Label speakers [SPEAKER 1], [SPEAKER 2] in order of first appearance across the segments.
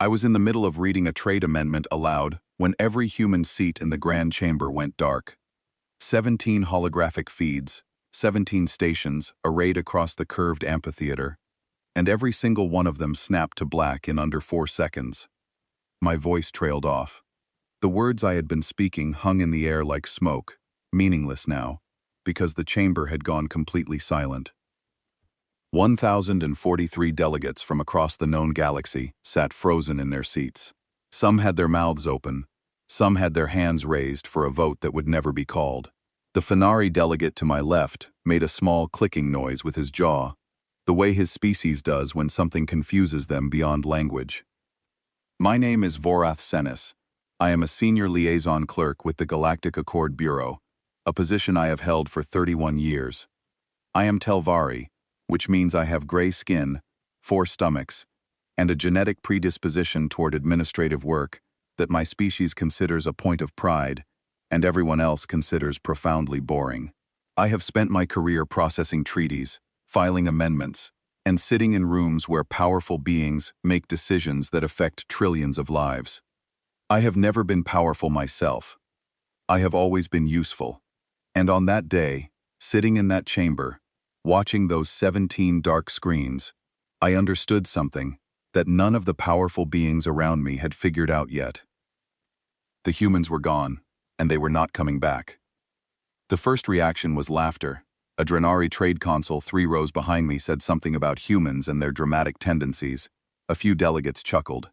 [SPEAKER 1] I was in the middle of reading a trade amendment aloud when every human seat in the grand chamber went dark. 17 holographic feeds, 17 stations arrayed across the curved amphitheater, and every single one of them snapped to black in under 4 seconds. My voice trailed off. The words I had been speaking hung in the air like smoke, meaningless now, because the chamber had gone completely silent. 1,043 delegates from across the known galaxy sat frozen in their seats. Some had their mouths open, some had their hands raised for a vote that would never be called. The Fenari delegate to my left made a small clicking noise with his jaw, the way his species does when something confuses them beyond language. My name is Vorath Senis. I am a senior liaison clerk with the Galactic Accord Bureau, a position I have held for 31 years. I am Telvari, which means I have gray skin, 4 stomachs, and a genetic predisposition toward administrative work that my species considers a point of pride and everyone else considers profoundly boring. I have spent my career processing treaties, filing amendments, and sitting in rooms where powerful beings make decisions that affect trillions of lives. I have never been powerful myself. I have always been useful. And on that day, sitting in that chamber, watching those 17 dark screens, I understood something that none of the powerful beings around me had figured out yet. The humans were gone, and they were not coming back. The first reaction was laughter. A Drenari trade consul 3 rows behind me said something about humans and their dramatic tendencies. A few delegates chuckled.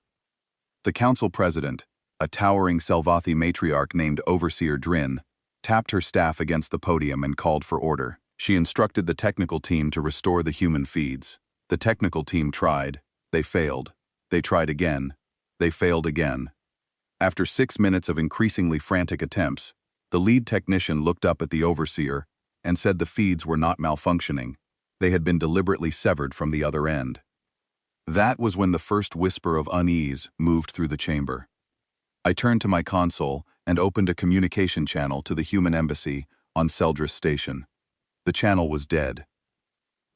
[SPEAKER 1] The council president, a towering Selvathi matriarch named Overseer Drin, tapped her staff against the podium and called for order. She instructed the technical team to restore the human feeds. The technical team tried. They failed. They tried again. They failed again. After 6 minutes of increasingly frantic attempts, the lead technician looked up at the overseer and said the feeds were not malfunctioning. They had been deliberately severed from the other end. That was when the first whisper of unease moved through the chamber. I turned to my console and opened a communication channel to the human embassy on Seldris Station. The channel was dead.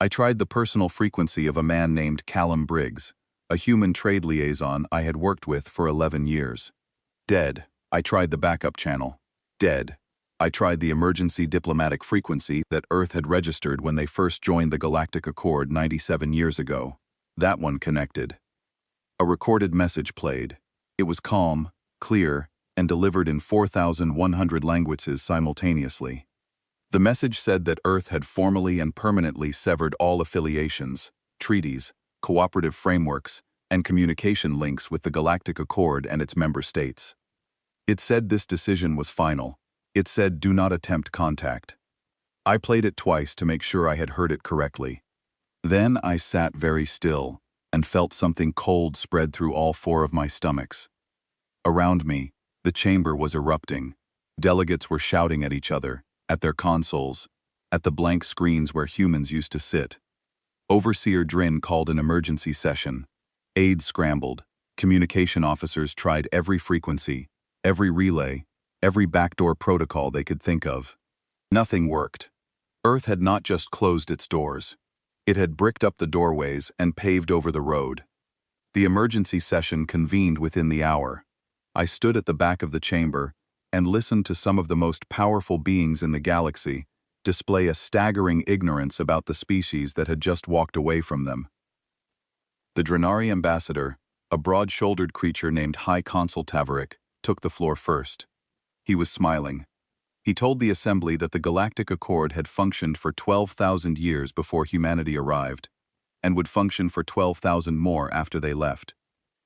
[SPEAKER 1] I tried the personal frequency of a man named Callum Briggs, a human trade liaison I had worked with for 11 years. Dead. I tried the backup channel. Dead. I tried the emergency diplomatic frequency that Earth had registered when they first joined the Galactic Accord 97 years ago. That one connected. A recorded message played. It was calm, clear, and delivered in 4,100 languages simultaneously. The message said that Earth had formally and permanently severed all affiliations, treaties, cooperative frameworks, and communication links with the Galactic Accord and its member states. It said this decision was final. It said do not attempt contact. I played it twice to make sure I had heard it correctly. Then I sat very still and felt something cold spread through all 4 of my stomachs. Around me, the chamber was erupting. Delegates were shouting at each other, at their consoles, at the blank screens where humans used to sit. Overseer Drin called an emergency session. Aides scrambled. Communication officers tried every frequency, every relay, every backdoor protocol they could think of. Nothing worked. Earth had not just closed its doors. It had bricked up the doorways and paved over the road. The emergency session convened within the hour. I stood at the back of the chamber and listened to some of the most powerful beings in the galaxy display a staggering ignorance about the species that had just walked away from them. The Drenari ambassador, a broad-shouldered creature named High Consul Tavaric, took the floor first. He was smiling. He told the assembly that the Galactic Accord had functioned for 12,000 years before humanity arrived, and would function for 12,000 more after they left.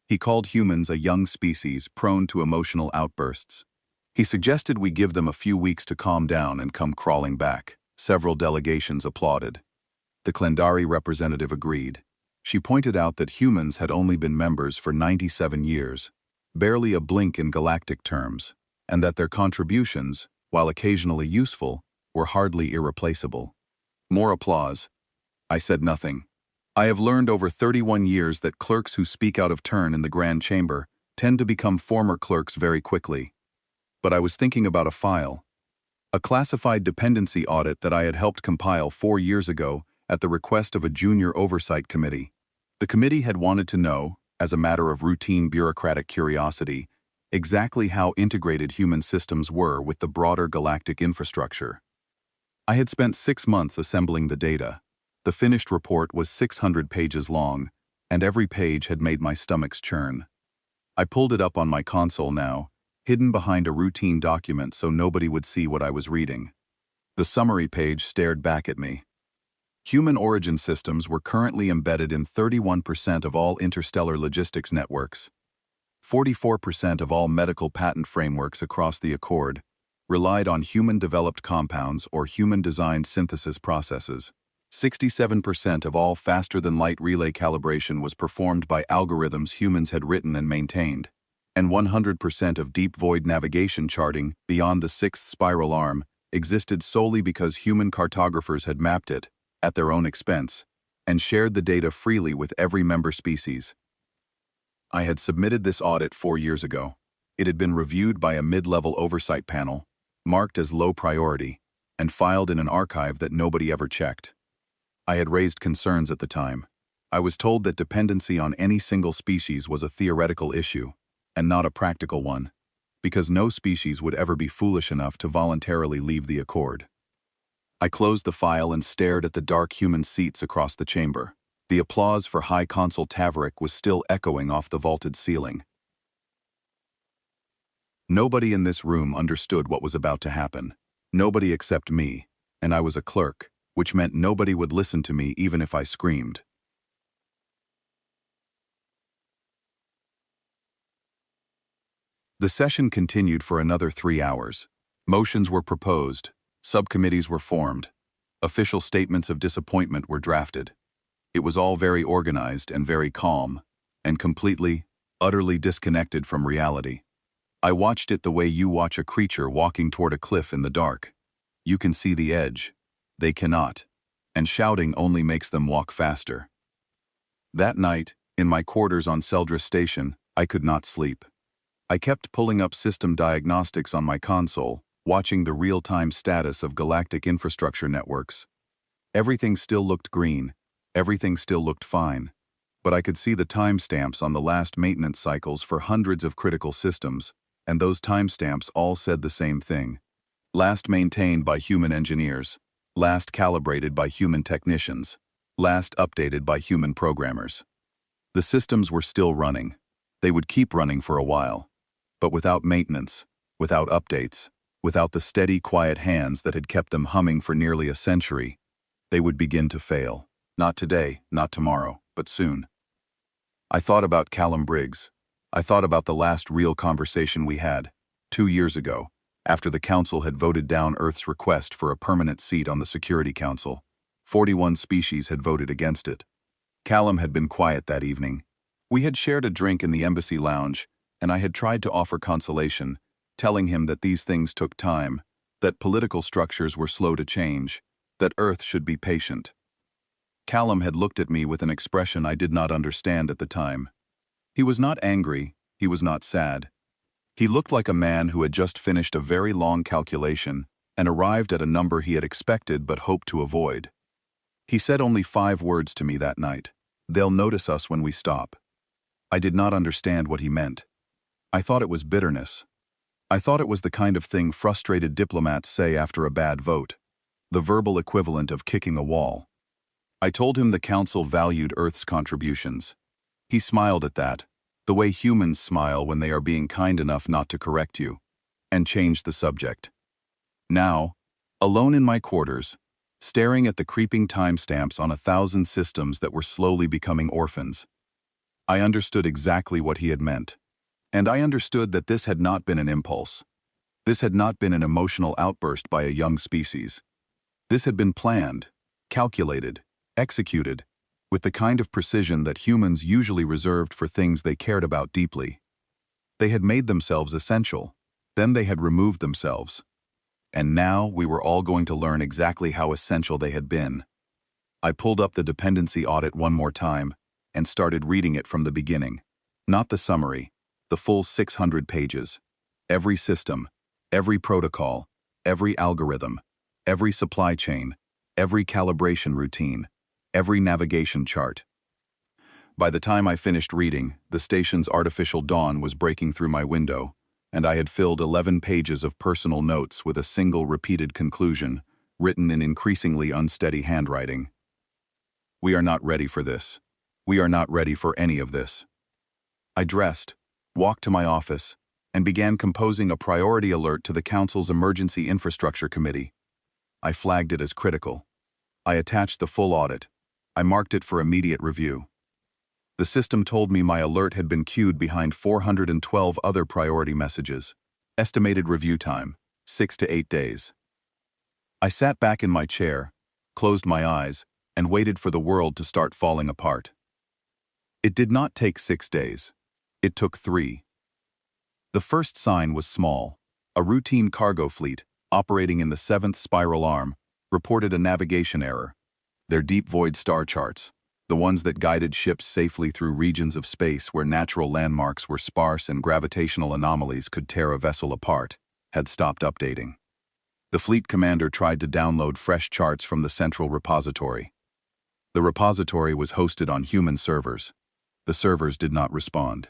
[SPEAKER 1] He called humans a young species prone to emotional outbursts. He suggested we give them a few weeks to calm down and come crawling back. Several delegations applauded. The Klendari representative agreed. She pointed out that humans had only been members for 97 years, barely a blink in galactic terms, and that their contributions, while occasionally useful, were hardly irreplaceable. More applause. I said nothing. I have learned over 31 years that clerks who speak out of turn in the Grand Chamber tend to become former clerks very quickly. But I was thinking about a file. A classified dependency audit that I had helped compile 4 years ago at the request of a junior oversight committee. The committee had wanted to know, as a matter of routine bureaucratic curiosity, exactly how integrated human systems were with the broader galactic infrastructure. I had spent 6 months assembling the data. The finished report was 600 pages long, and every page had made my stomachs churn. I pulled it up on my console now, hidden behind a routine document so nobody would see what I was reading. The summary page stared back at me. Human origin systems were currently embedded in 31% of all interstellar logistics networks. 44% of all medical patent frameworks across the Accord relied on human-developed compounds or human-designed synthesis processes. 67% of all faster-than-light relay calibration was performed by algorithms humans had written and maintained. And 100% of deep void navigation charting beyond the sixth spiral arm existed solely because human cartographers had mapped it, at their own expense, and shared the data freely with every member species. I had submitted this audit 4 years ago. It had been reviewed by a mid-level oversight panel, marked as low priority, and filed in an archive that nobody ever checked. I had raised concerns at the time. I was told that dependency on any single species was a theoretical issue, and not a practical one, because no species would ever be foolish enough to voluntarily leave the Accord. I closed the file and stared at the dark human seats across the chamber. The applause for High Consul Taverick was still echoing off the vaulted ceiling. Nobody in this room understood what was about to happen. Nobody except me, and I was a clerk, which meant nobody would listen to me even if I screamed. The session continued for another 3 hours. Motions were proposed, subcommittees were formed, official statements of disappointment were drafted. It was all very organized and very calm, and completely, utterly disconnected from reality. I watched it the way you watch a creature walking toward a cliff in the dark. You can see the edge. They cannot, and shouting only makes them walk faster. That night, in my quarters on Seldris Station, I could not sleep. I kept pulling up system diagnostics on my console, watching the real-time status of galactic infrastructure networks. Everything still looked green, everything still looked fine, but I could see the timestamps on the last maintenance cycles for hundreds of critical systems, and those timestamps all said the same thing. Last maintained by human engineers. Last calibrated by human technicians, last updated by human programmers. The systems were still running. They would keep running for a while. But without maintenance, without updates, without the steady, quiet hands that had kept them humming for nearly a century, they would begin to fail. Not today, not tomorrow, but soon. I thought about Callum Briggs. I thought about the last real conversation we had, 2 years ago, after the Council had voted down Earth's request for a permanent seat on the Security Council. 41 species had voted against it. Callum had been quiet that evening. We had shared a drink in the embassy lounge, and I had tried to offer consolation, telling him that these things took time, that political structures were slow to change, that Earth should be patient. Callum had looked at me with an expression I did not understand at the time. He was not angry, he was not sad. He looked like a man who had just finished a very long calculation and arrived at a number he had expected but hoped to avoid. He said only 5 words to me that night. "They'll notice us when we stop." I did not understand what he meant. I thought it was bitterness. I thought it was the kind of thing frustrated diplomats say after a bad vote, the verbal equivalent of kicking a wall. I told him the Council valued Earth's contributions. He smiled at that, the way humans smile when they are being kind enough not to correct you, and changed the subject. Now, alone in my quarters, staring at the creeping timestamps on 1,000 systems that were slowly becoming orphans, I understood exactly what he had meant. And I understood that this had not been an impulse. This had not been an emotional outburst by a young species. This had been planned, calculated, executed, with the kind of precision that humans usually reserved for things they cared about deeply. They had made themselves essential, then they had removed themselves. And now we were all going to learn exactly how essential they had been. I pulled up the dependency audit one more time and started reading it from the beginning. Not the summary, the full 600 pages. Every system, every protocol, every algorithm, every supply chain, every calibration routine, every navigation chart. By the time I finished reading, the station's artificial dawn was breaking through my window, and I had filled 11 pages of personal notes with a single repeated conclusion, written in increasingly unsteady handwriting. We are not ready for this. We are not ready for any of this. I dressed, walked to my office, and began composing a priority alert to the Council's Emergency Infrastructure Committee. I flagged it as critical. I attached the full audit. I marked it for immediate review. The system told me my alert had been queued behind 412 other priority messages. Estimated review time, 6 to 8 days. I sat back in my chair, closed my eyes, and waited for the world to start falling apart. It did not take 6 days. It took 3. The first sign was small. A routine cargo fleet, operating in the 7th spiral arm, reported a navigation error. Their deep void star charts, the ones that guided ships safely through regions of space where natural landmarks were sparse and gravitational anomalies could tear a vessel apart, had stopped updating. The fleet commander tried to download fresh charts from the central repository. The repository was hosted on human servers. The servers did not respond.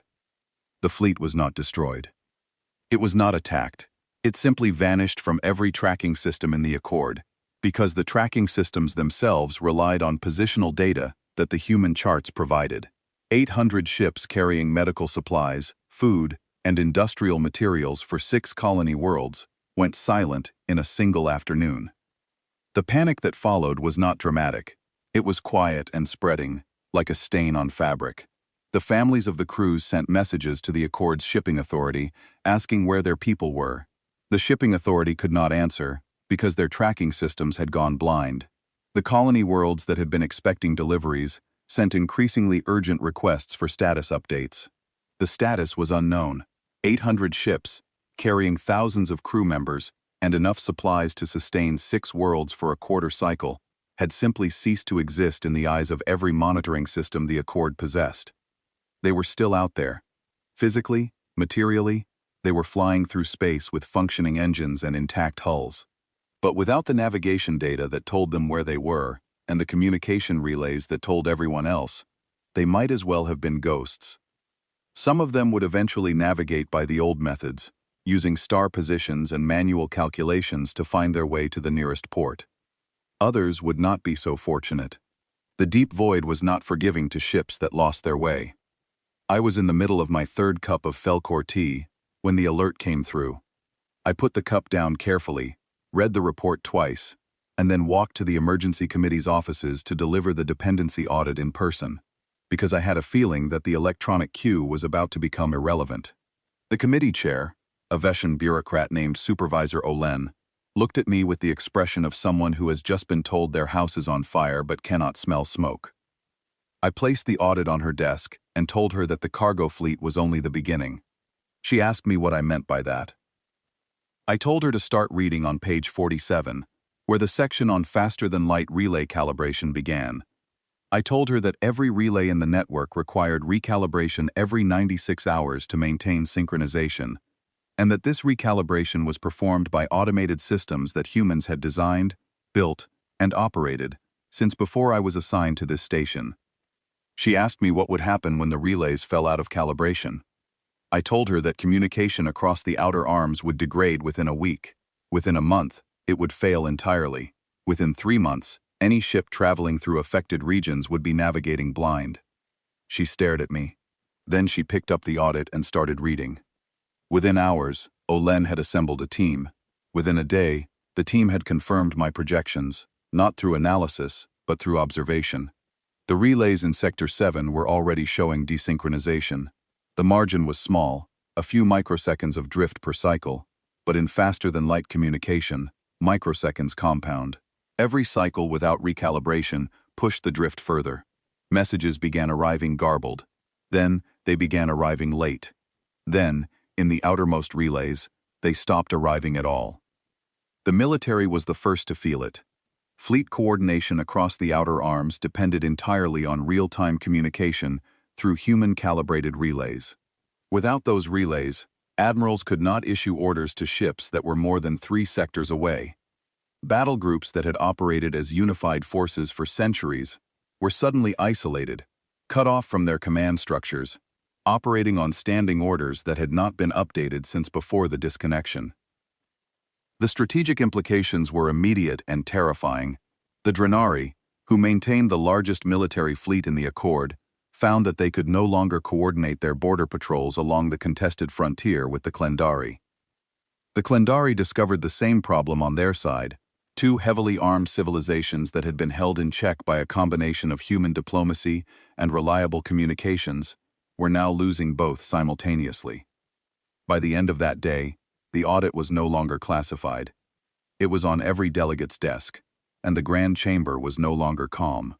[SPEAKER 1] The fleet was not destroyed. It was not attacked. It simply vanished from every tracking system in the Accord, because the tracking systems themselves relied on positional data that the human charts provided. 800 ships carrying medical supplies, food, and industrial materials for 6 colony worlds went silent in a single afternoon. The panic that followed was not dramatic. It was quiet and spreading, like a stain on fabric. The families of the crews sent messages to the Accord's shipping authority, asking where their people were. The shipping authority could not answer, because their tracking systems had gone blind. The colony worlds that had been expecting deliveries sent increasingly urgent requests for status updates. The status was unknown. 800 ships, carrying thousands of crew members and enough supplies to sustain 6 worlds for a quarter cycle, had simply ceased to exist in the eyes of every monitoring system the Accord possessed. They were still out there. Physically, materially, they were flying through space with functioning engines and intact hulls. But without the navigation data that told them where they were, and the communication relays that told everyone else, they might as well have been ghosts. Some of them would eventually navigate by the old methods, using star positions and manual calculations to find their way to the nearest port. Others would not be so fortunate. The deep void was not forgiving to ships that lost their way. I was in the middle of my 3rd cup of Felcor tea when the alert came through. I put the cup down carefully, read the report twice, and then walked to the emergency committee's offices to deliver the dependency audit in person, because I had a feeling that the electronic queue was about to become irrelevant. The committee chair, a Veshan bureaucrat named Supervisor Olen, looked at me with the expression of someone who has just been told their house is on fire but cannot smell smoke. I placed the audit on her desk and told her that the cargo fleet was only the beginning. She asked me what I meant by that. I told her to start reading on page 47, where the section on faster-than-light relay calibration began. I told her that every relay in the network required recalibration every 96 hours to maintain synchronization, and that this recalibration was performed by automated systems that humans had designed, built, and operated since before I was assigned to this station. She asked me what would happen when the relays fell out of calibration. I told her that communication across the outer arms would degrade within a week. Within a month, it would fail entirely. Within 3 months, any ship traveling through affected regions would be navigating blind. She stared at me. Then she picked up the audit and started reading. Within hours, Olen had assembled a team. Within a day, the team had confirmed my projections, not through analysis, but through observation. The relays in Sector 7 were already showing desynchronization. The margin was small, a few microseconds of drift per cycle, but in faster-than-light communication, microseconds compound. Every cycle without recalibration pushed the drift further. Messages began arriving garbled. Then, they began arriving late. Then, in the outermost relays, they stopped arriving at all. The military was the first to feel it. Fleet coordination across the outer arms depended entirely on real-time communication through human-calibrated relays. Without those relays, admirals could not issue orders to ships that were more than 3 sectors away. Battle groups that had operated as unified forces for centuries were suddenly isolated, cut off from their command structures, operating on standing orders that had not been updated since before the disconnection. The strategic implications were immediate and terrifying. The Drenari, who maintained the largest military fleet in the Accord, found that they could no longer coordinate their border patrols along the contested frontier with the Klendari. The Klendari discovered the same problem on their side. Two heavily armed civilizations that had been held in check by a combination of human diplomacy and reliable communications were now losing both simultaneously. By the end of that day, the audit was no longer classified. It was on every delegate's desk, and the Grand Chamber was no longer calm.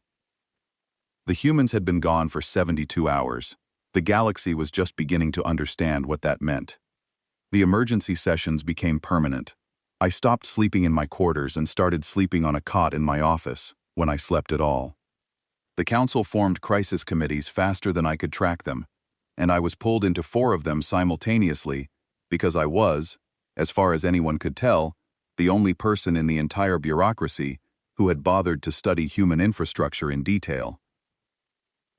[SPEAKER 1] The humans had been gone for 72 hours. The galaxy was just beginning to understand what that meant. The emergency sessions became permanent. I stopped sleeping in my quarters and started sleeping on a cot in my office, when I slept at all. The council formed crisis committees faster than I could track them, and I was pulled into 4 of them simultaneously because I was, as far as anyone could tell, the only person in the entire bureaucracy who had bothered to study human infrastructure in detail.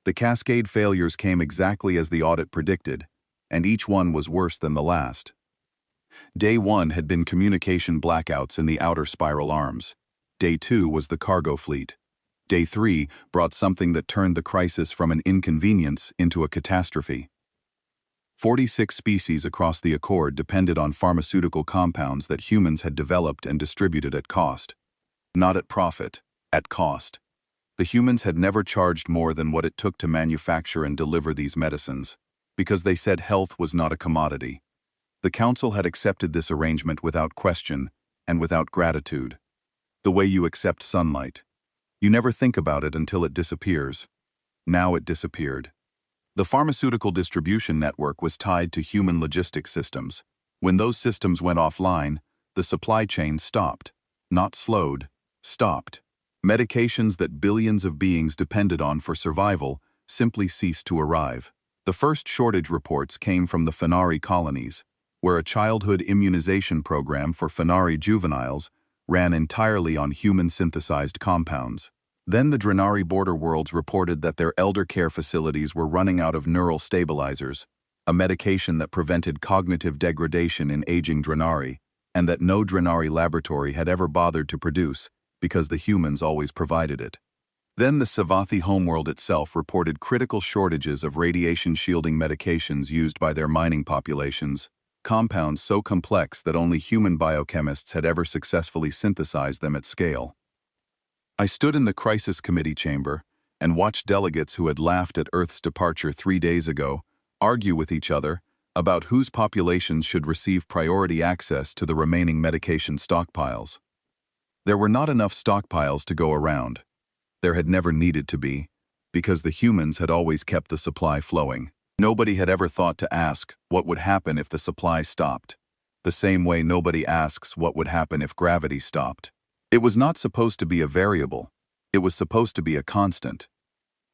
[SPEAKER 1] The cascade failures came exactly as the audit predicted, and each one was worse than the last. Day 1 had been communication blackouts in the outer spiral arms. Day 2 was the cargo fleet. Day 3 brought something that turned the crisis from an inconvenience into a catastrophe. 46 species across the Accord depended on pharmaceutical compounds that humans had developed and distributed at cost. Not at profit, at cost. The humans had never charged more than what it took to manufacture and deliver these medicines, because they said health was not a commodity. The council had accepted this arrangement without question and without gratitude. The way you accept sunlight. You never think about it until it disappears. Now it disappeared. The pharmaceutical distribution network was tied to human logistics systems. When those systems went offline, the supply chain stopped. Not slowed, stopped. Medications that billions of beings depended on for survival simply ceased to arrive. The first shortage reports came from the Fenari colonies, where a childhood immunization program for Fenari juveniles ran entirely on human-synthesized compounds. Then the Drenari border worlds reported that their elder care facilities were running out of neural stabilizers, a medication that prevented cognitive degradation in aging Drenari, and that no Drenari laboratory had ever bothered to produce because the humans always provided it. Then the Savathi homeworld itself reported critical shortages of radiation-shielding medications used by their mining populations, compounds so complex that only human biochemists had ever successfully synthesized them at scale. I stood in the crisis committee chamber and watched delegates who had laughed at Earth's departure 3 days ago argue with each other about whose populations should receive priority access to the remaining medication stockpiles. There were not enough stockpiles to go around. There had never needed to be, because the humans had always kept the supply flowing. Nobody had ever thought to ask what would happen if the supply stopped, the same way nobody asks what would happen if gravity stopped. It was not supposed to be a variable. It was supposed to be a constant.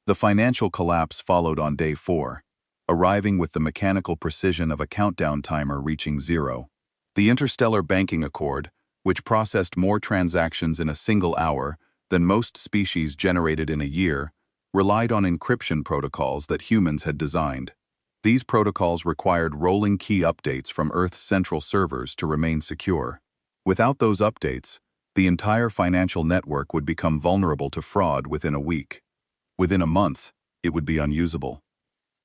[SPEAKER 1] The financial collapse followed on day 4, arriving with the mechanical precision of a countdown timer reaching 0. The Interstellar Banking Accord, which processed more transactions in a single hour than most species generated in a year, relied on encryption protocols that humans had designed. These protocols required rolling key updates from Earth's central servers to remain secure. Without those updates, the entire financial network would become vulnerable to fraud within a week. Within a month, it would be unusable.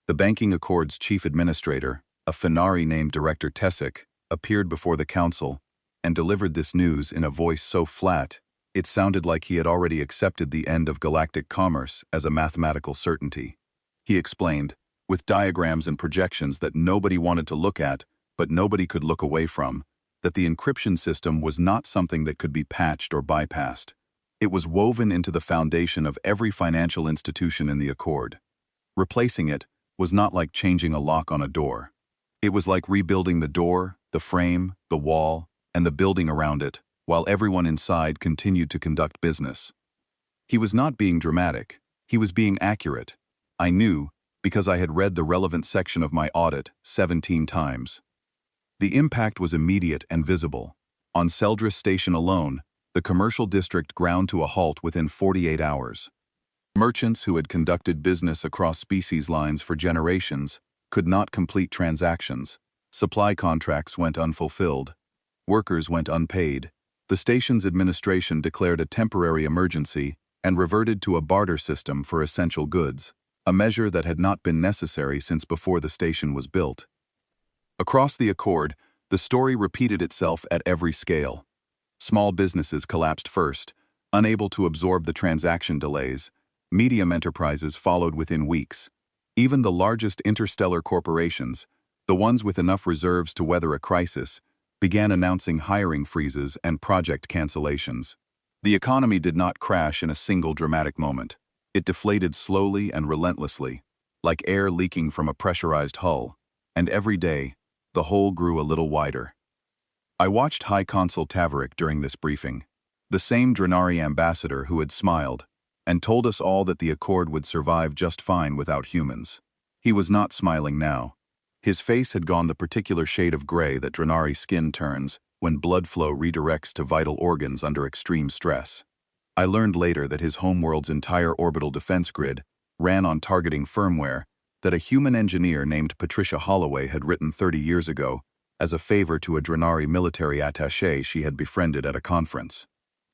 [SPEAKER 1] The Banking Accord's chief administrator, a Fenari named Director Tessic, appeared before the council and delivered this news in a voice so flat, it sounded like he had already accepted the end of galactic commerce as a mathematical certainty. He explained, with diagrams and projections that nobody wanted to look at, but nobody could look away from, that the encryption system was not something that could be patched or bypassed. It was woven into the foundation of every financial institution in the Accord. Replacing it was not like changing a lock on a door. It was like rebuilding the door, the frame, the wall, and the building around it, while everyone inside continued to conduct business. He was not being dramatic. He was being accurate. I knew, because I had read the relevant section of my audit 17 times. The impact was immediate and visible. On Seldris Station alone, the commercial district ground to a halt within 48 hours. Merchants who had conducted business across species lines for generations could not complete transactions. Supply contracts went unfulfilled. Workers went unpaid. The station's administration declared a temporary emergency and reverted to a barter system for essential goods, a measure that had not been necessary since before the station was built. Across the Accord, the story repeated itself at every scale. Small businesses collapsed first, unable to absorb the transaction delays. Medium enterprises followed within weeks. Even the largest interstellar corporations, the ones with enough reserves to weather a crisis, began announcing hiring freezes and project cancellations. The economy did not crash in a single dramatic moment. It deflated slowly and relentlessly, like air leaking from a pressurized hull, and every day, the hole grew a little wider. I watched High Consul Taverick during this briefing, the same Drenari ambassador who had smiled and told us all that the Accord would survive just fine without humans. He was not smiling now. His face had gone the particular shade of gray that Drenari skin turns when blood flow redirects to vital organs under extreme stress. I learned later that his homeworld's entire orbital defense grid ran on targeting firmware that a human engineer named Patricia Holloway had written 30 years ago as a favor to a Drenari military attaché she had befriended at a conference.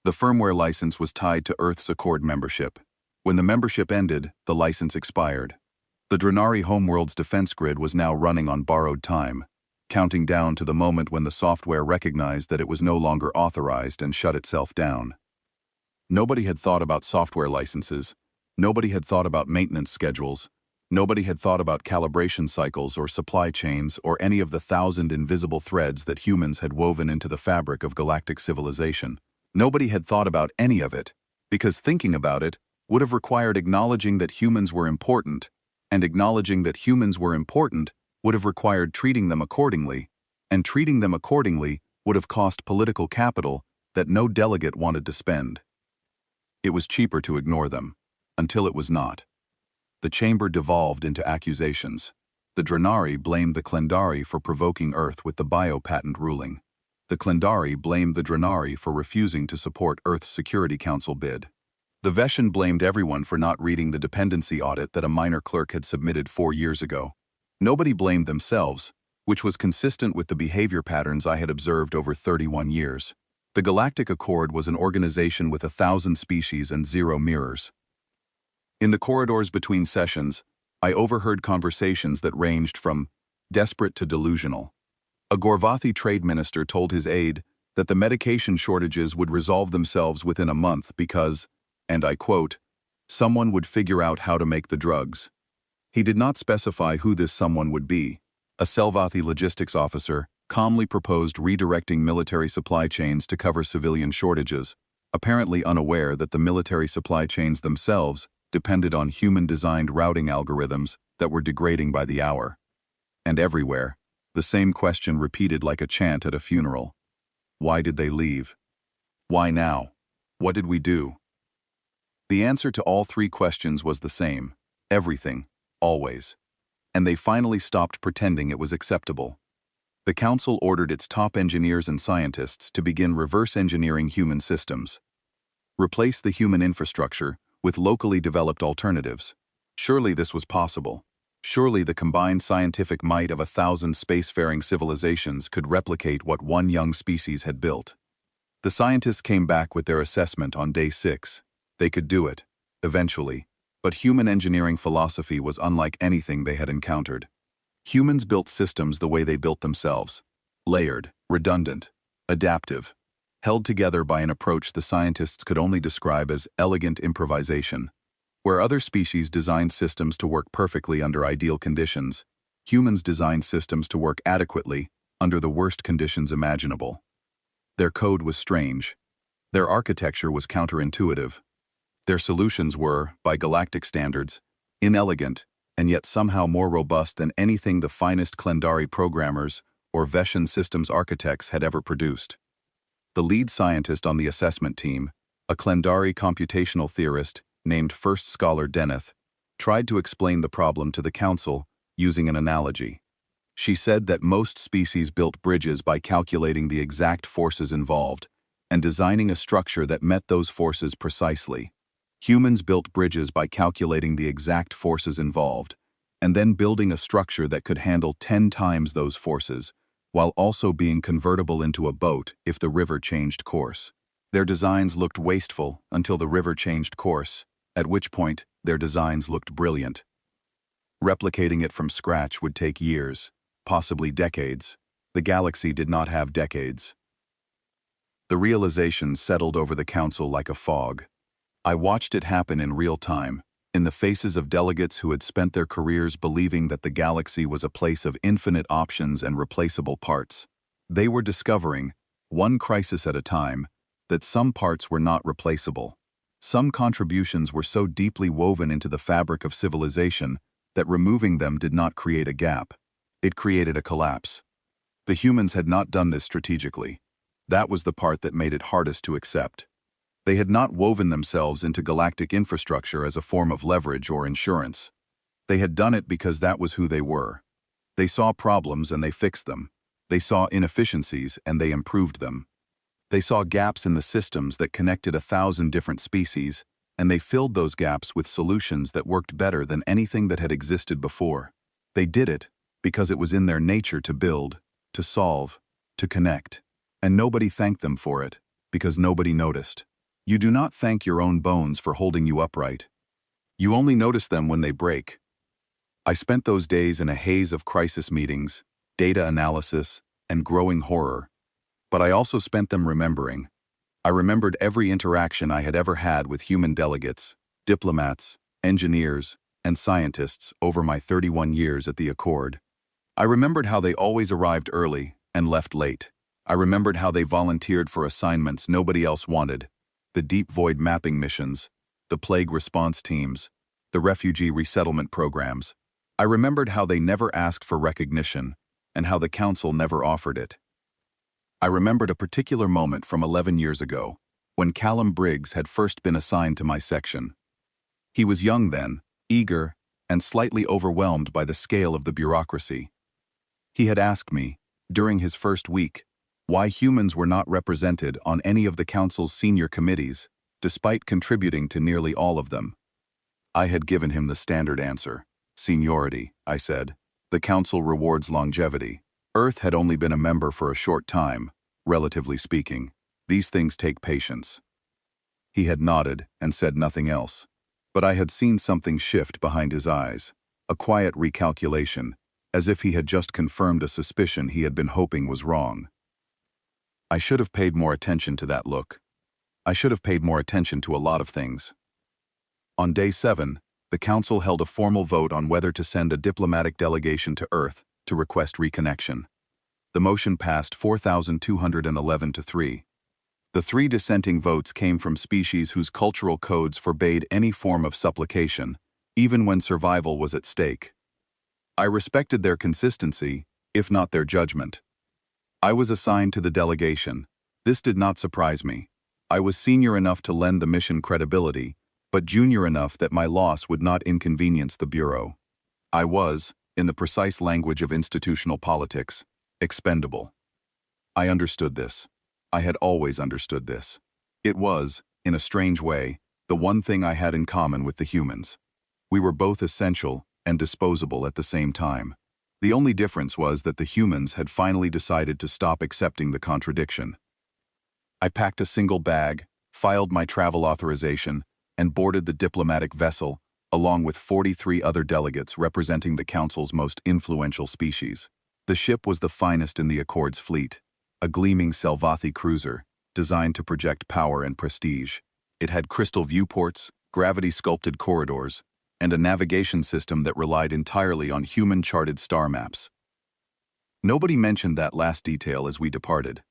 [SPEAKER 1] The firmware license was tied to Earth's Accord membership. When the membership ended, the license expired. The Drenari homeworld's defense grid was now running on borrowed time, counting down to the moment when the software recognized that it was no longer authorized and shut itself down. Nobody had thought about software licenses. Nobody had thought about maintenance schedules. Nobody had thought about calibration cycles or supply chains or any of the 1,000 invisible threads that humans had woven into the fabric of galactic civilization. Nobody had thought about any of it, because thinking about it would have required acknowledging that humans were important, and acknowledging that humans were important would have required treating them accordingly, and treating them accordingly would have cost political capital that no delegate wanted to spend. It was cheaper to ignore them, until it was not. The chamber devolved into accusations. The Drenari blamed the Klendari for provoking Earth with the biopatent ruling. The Klendari blamed the Drenari for refusing to support Earth's Security Council bid. The Veshan blamed everyone for not reading the dependency audit that a minor clerk had submitted 4 years ago. Nobody blamed themselves, which was consistent with the behavior patterns I had observed over 31 years. The Galactic Accord was an organization with 1,000 species and 0 mirrors. In the corridors between sessions, I overheard conversations that ranged from desperate to delusional. A Gorvathi trade minister told his aide that the medication shortages would resolve themselves within a month because, and I quote, someone would figure out how to make the drugs. He did not specify who this someone would be. A Selvathi logistics officer calmly proposed redirecting military supply chains to cover civilian shortages, apparently unaware that the military supply chains themselves depended on human-designed routing algorithms that were degrading by the hour. And everywhere, the same question repeated like a chant at a funeral. Why did they leave? Why now? What did we do? The answer to all 3 questions was the same: everything, always. And they finally stopped pretending it was acceptable. The Council ordered its top engineers and scientists to begin reverse engineering human systems. Replace the human infrastructure with locally developed alternatives. Surely this was possible. Surely the combined scientific might of 1,000 spacefaring civilizations could replicate what one young species had built. The scientists came back with their assessment on day 6. They could do it, eventually, but human engineering philosophy was unlike anything they had encountered. Humans built systems the way they built themselves: layered, redundant, adaptive, held together by an approach the scientists could only describe as elegant improvisation. Where other species designed systems to work perfectly under ideal conditions, humans designed systems to work adequately under the worst conditions imaginable. Their code was strange. Their architecture was counterintuitive. Their solutions were, by galactic standards, inelegant and yet somehow more robust than anything the finest Klendari programmers or Veshan systems architects had ever produced. The lead scientist on the assessment team, a Klendari computational theorist named First Scholar Deneth, tried to explain the problem to the Council using an analogy. She said that most species built bridges by calculating the exact forces involved and designing a structure that met those forces precisely. Humans built bridges by calculating the exact forces involved, and then building a structure that could handle 10 times those forces, while also being convertible into a boat if the river changed course. Their designs looked wasteful until the river changed course, at which point their designs looked brilliant. Replicating it from scratch would take years, possibly decades. The galaxy did not have decades. The realization settled over the council like a fog. I watched it happen in real time, in the faces of delegates who had spent their careers believing that the galaxy was a place of infinite options and replaceable parts. They were discovering, one crisis at a time, that some parts were not replaceable. Some contributions were so deeply woven into the fabric of civilization that removing them did not create a gap. It created a collapse. The humans had not done this strategically. That was the part that made it hardest to accept. They had not woven themselves into galactic infrastructure as a form of leverage or insurance. They had done it because that was who they were. They saw problems and they fixed them. They saw inefficiencies and they improved them. They saw gaps in the systems that connected 1,000 different species, and they filled those gaps with solutions that worked better than anything that had existed before. They did it because it was in their nature to build, to solve, to connect. And nobody thanked them for it, because nobody noticed. You do not thank your own bones for holding you upright. You only notice them when they break. I spent those days in a haze of crisis meetings, data analysis, and growing horror. But I also spent them remembering. I remembered every interaction I had ever had with human delegates, diplomats, engineers, and scientists over my 31 years at the Accord. I remembered how they always arrived early and left late. I remembered how they volunteered for assignments nobody else wanted, the deep void mapping missions, the plague response teams, the refugee resettlement programs. I remembered how they never asked for recognition and how the council never offered it. I remembered a particular moment from 11 years ago, when Callum Briggs had first been assigned to my section. He was young then, eager, and slightly overwhelmed by the scale of the bureaucracy. He had asked me, during his first week, why humans were not represented on any of the council's senior committees, despite contributing to nearly all of them. I had given him the standard answer. Seniority, I said. The council rewards longevity. Earth had only been a member for a short time, relatively speaking. These things take patience. He had nodded and said nothing else, but I had seen something shift behind his eyes, a quiet recalculation, as if he had just confirmed a suspicion he had been hoping was wrong. I should have paid more attention to that look. I should have paid more attention to a lot of things. On day 7, the council held a formal vote on whether to send a diplomatic delegation to Earth to request reconnection. The motion passed 4,211 to 3. The 3 dissenting votes came from species whose cultural codes forbade any form of supplication, even when survival was at stake. I respected their consistency, if not their judgment. I was assigned to the delegation. This did not surprise me. I was senior enough to lend the mission credibility, but junior enough that my loss would not inconvenience the Bureau. I was, in the precise language of institutional politics, expendable. I understood this. I had always understood this. It was, in a strange way, the one thing I had in common with the humans. We were both essential and disposable at the same time. The only difference was that the humans had finally decided to stop accepting the contradiction. I packed a single bag, filed my travel authorization, and boarded the diplomatic vessel, along with 43 other delegates representing the Council's most influential species. The ship was the finest in the Accord's fleet, a gleaming Selvathi cruiser, designed to project power and prestige. It had crystal viewports, gravity-sculpted corridors, and a navigation system that relied entirely on human-charted star maps. Nobody mentioned that last detail as we departed,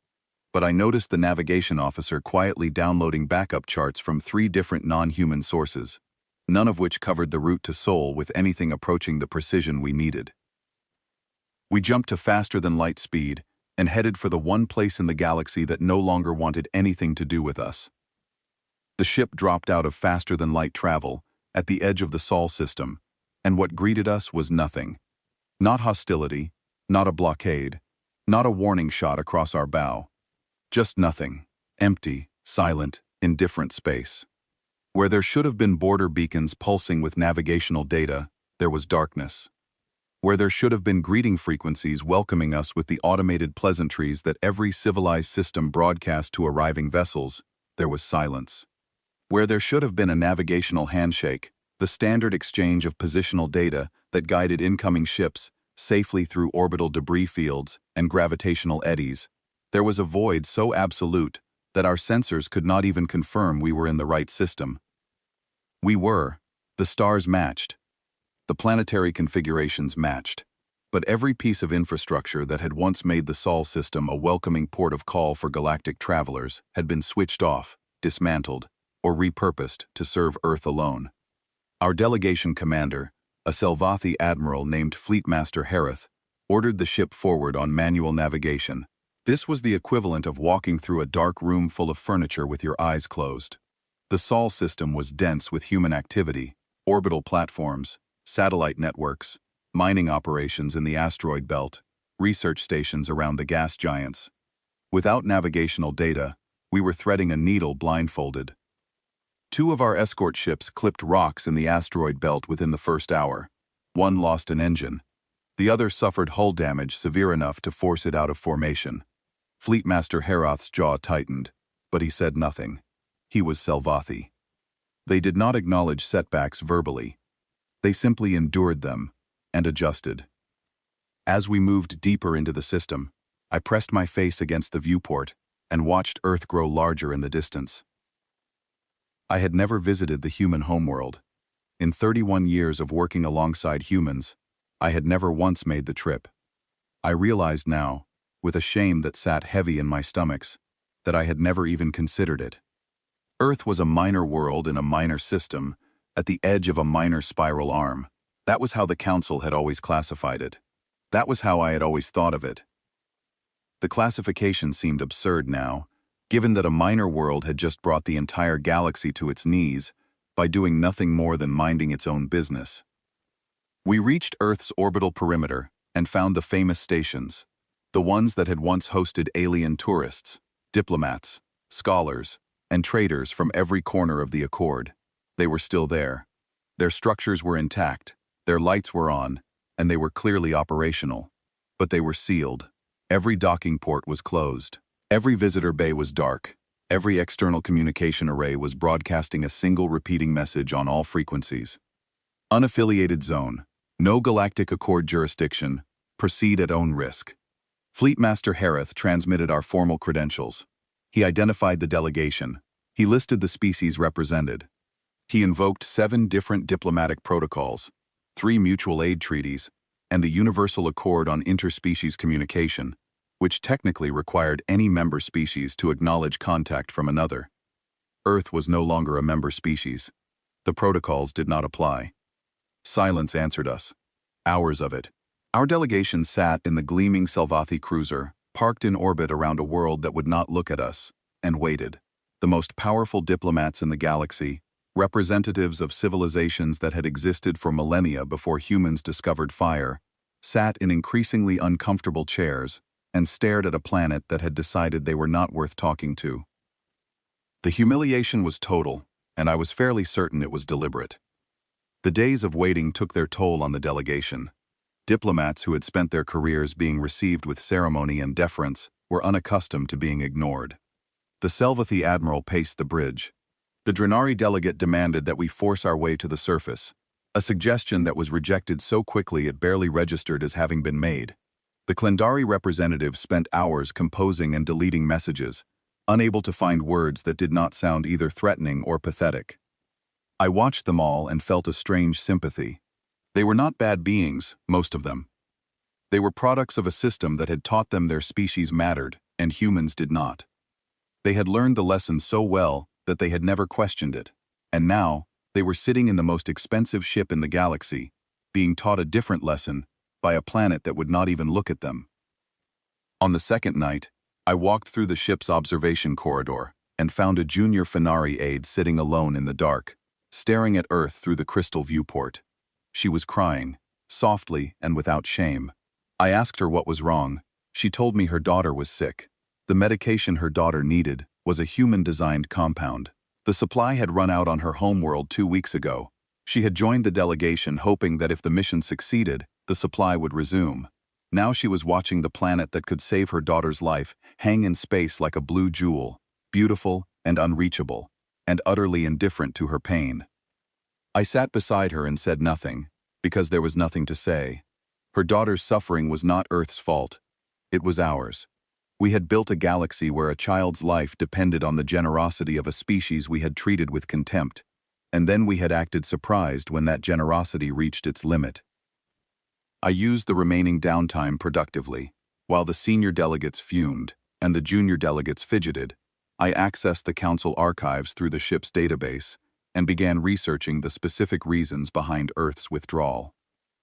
[SPEAKER 1] but I noticed the navigation officer quietly downloading backup charts from 3 different non-human sources, none of which covered the route to Sol with anything approaching the precision we needed. We jumped to faster-than-light speed and headed for the one place in the galaxy that no longer wanted anything to do with us. The ship dropped out of faster-than-light travel at the edge of the Sol system, and what greeted us was nothing. Not hostility, not a blockade, not a warning shot across our bow. Just nothing. Empty, silent, indifferent space. Where there should have been border beacons pulsing with navigational data, there was darkness. Where there should have been greeting frequencies welcoming us with the automated pleasantries that every civilized system broadcast to arriving vessels, there was silence. Where there should have been a navigational handshake, the standard exchange of positional data that guided incoming ships safely through orbital debris fields and gravitational eddies, there was a void so absolute that our sensors could not even confirm we were in the right system. We were. The stars matched. The planetary configurations matched. But every piece of infrastructure that had once made the Sol system a welcoming port of call for galactic travelers had been switched off, dismantled, or repurposed to serve Earth alone. Our delegation commander, a Selvathi admiral named Fleetmaster Harith, ordered the ship forward on manual navigation. This was the equivalent of walking through a dark room full of furniture with your eyes closed. The Sol system was dense with human activity, orbital platforms, satellite networks, mining operations in the asteroid belt, research stations around the gas giants. Without navigational data, we were threading a needle blindfolded. 2 of our escort ships clipped rocks in the asteroid belt within the first hour. One lost an engine. The other suffered hull damage severe enough to force it out of formation. Fleetmaster Harith's jaw tightened, but he said nothing. He was Selvathi. They did not acknowledge setbacks verbally. They simply endured them and adjusted. As we moved deeper into the system, I pressed my face against the viewport and watched Earth grow larger in the distance. I had never visited the human homeworld. In 31 years of working alongside humans, I had never once made the trip. I realized now, with a shame that sat heavy in my stomachs, that I had never even considered it. Earth was a minor world in a minor system, at the edge of a minor spiral arm. That was how the Council had always classified it. That was how I had always thought of it. The classification seemed absurd now, given that a minor world had just brought the entire galaxy to its knees by doing nothing more than minding its own business. We reached Earth's orbital perimeter and found the famous stations, the ones that had once hosted alien tourists, diplomats, scholars, and traders from every corner of the Accord. They were still there. Their structures were intact, their lights were on, and they were clearly operational. But they were sealed. Every docking port was closed. Every visitor bay was dark. Every external communication array was broadcasting a single repeating message on all frequencies. Unaffiliated zone. No Galactic Accord jurisdiction. Proceed at own risk. Fleetmaster Harith transmitted our formal credentials. He identified the delegation. He listed the species represented. He invoked 7 different diplomatic protocols, 3 mutual aid treaties, and the Universal Accord on Interspecies Communication, which technically required any member species to acknowledge contact from another. Earth was no longer a member species. The protocols did not apply. Silence answered us. Hours of it. Our delegation sat in the gleaming Selvathi cruiser, parked in orbit around a world that would not look at us, and waited. The most powerful diplomats in the galaxy, representatives of civilizations that had existed for millennia before humans discovered fire, sat in increasingly uncomfortable chairs and stared at a planet that had decided they were not worth talking to. The humiliation was total, and I was fairly certain it was deliberate. The days of waiting took their toll on the delegation. Diplomats who had spent their careers being received with ceremony and deference were unaccustomed to being ignored. The Selvathi admiral paced the bridge. The Drenari delegate demanded that we force our way to the surface, a suggestion that was rejected so quickly it barely registered as having been made. The Klendari representative spent hours composing and deleting messages, unable to find words that did not sound either threatening or pathetic. I watched them all and felt a strange sympathy. They were not bad beings, most of them. They were products of a system that had taught them their species mattered, and humans did not. They had learned the lesson so well that they had never questioned it, and now they were sitting in the most expensive ship in the galaxy, being taught a different lesson by a planet that would not even look at them. On the second night, I walked through the ship's observation corridor and found a junior Fenari aide sitting alone in the dark, staring at Earth through the crystal viewport. She was crying, softly and without shame. I asked her what was wrong. She told me her daughter was sick. The medication her daughter needed was a human-designed compound. The supply had run out on her homeworld 2 weeks ago. She had joined the delegation hoping that if the mission succeeded, the supply would resume. Now she was watching the planet that could save her daughter's life hang in space like a blue jewel, beautiful and unreachable, and utterly indifferent to her pain. I sat beside her and said nothing, because there was nothing to say. Her daughter's suffering was not Earth's fault. It was ours. We had built a galaxy where a child's life depended on the generosity of a species we had treated with contempt, and then we had acted surprised when that generosity reached its limit. I used the remaining downtime productively. While the senior delegates fumed and the junior delegates fidgeted, I accessed the Council archives through the ship's database and began researching the specific reasons behind Earth's withdrawal.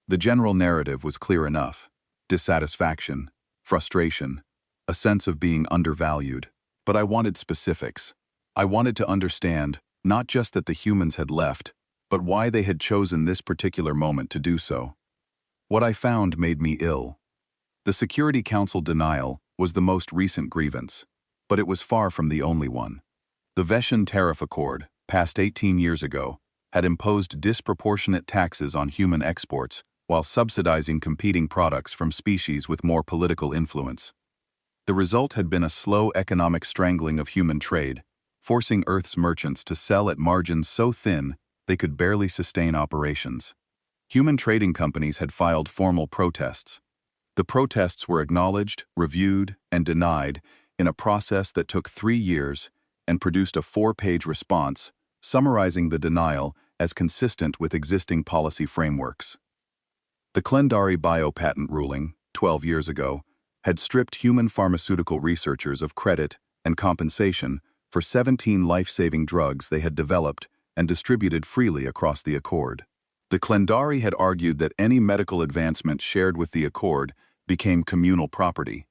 [SPEAKER 1] The general narrative was clear enough: dissatisfaction, frustration, a sense of being undervalued. But I wanted specifics. I wanted to understand not just that the humans had left, but why they had chosen this particular moment to do so. What I found made me ill. The Security Council denial was the most recent grievance, but it was far from the only one. The Veshan Tariff Accord, passed 18 years ago, had imposed disproportionate taxes on human exports while subsidizing competing products from species with more political influence. The result had been a slow economic strangling of human trade, forcing Earth's merchants to sell at margins so thin they could barely sustain operations. Human trading companies had filed formal protests. The protests were acknowledged, reviewed, and denied in a process that took 3 years and produced a 4-page response summarizing the denial as consistent with existing policy frameworks. The Klendari biopatent ruling, 12 years ago, had stripped human pharmaceutical researchers of credit and compensation for 17 life-saving drugs they had developed and distributed freely across the Accord. The Klendari had argued that any medical advancement shared with the Accord became communal property.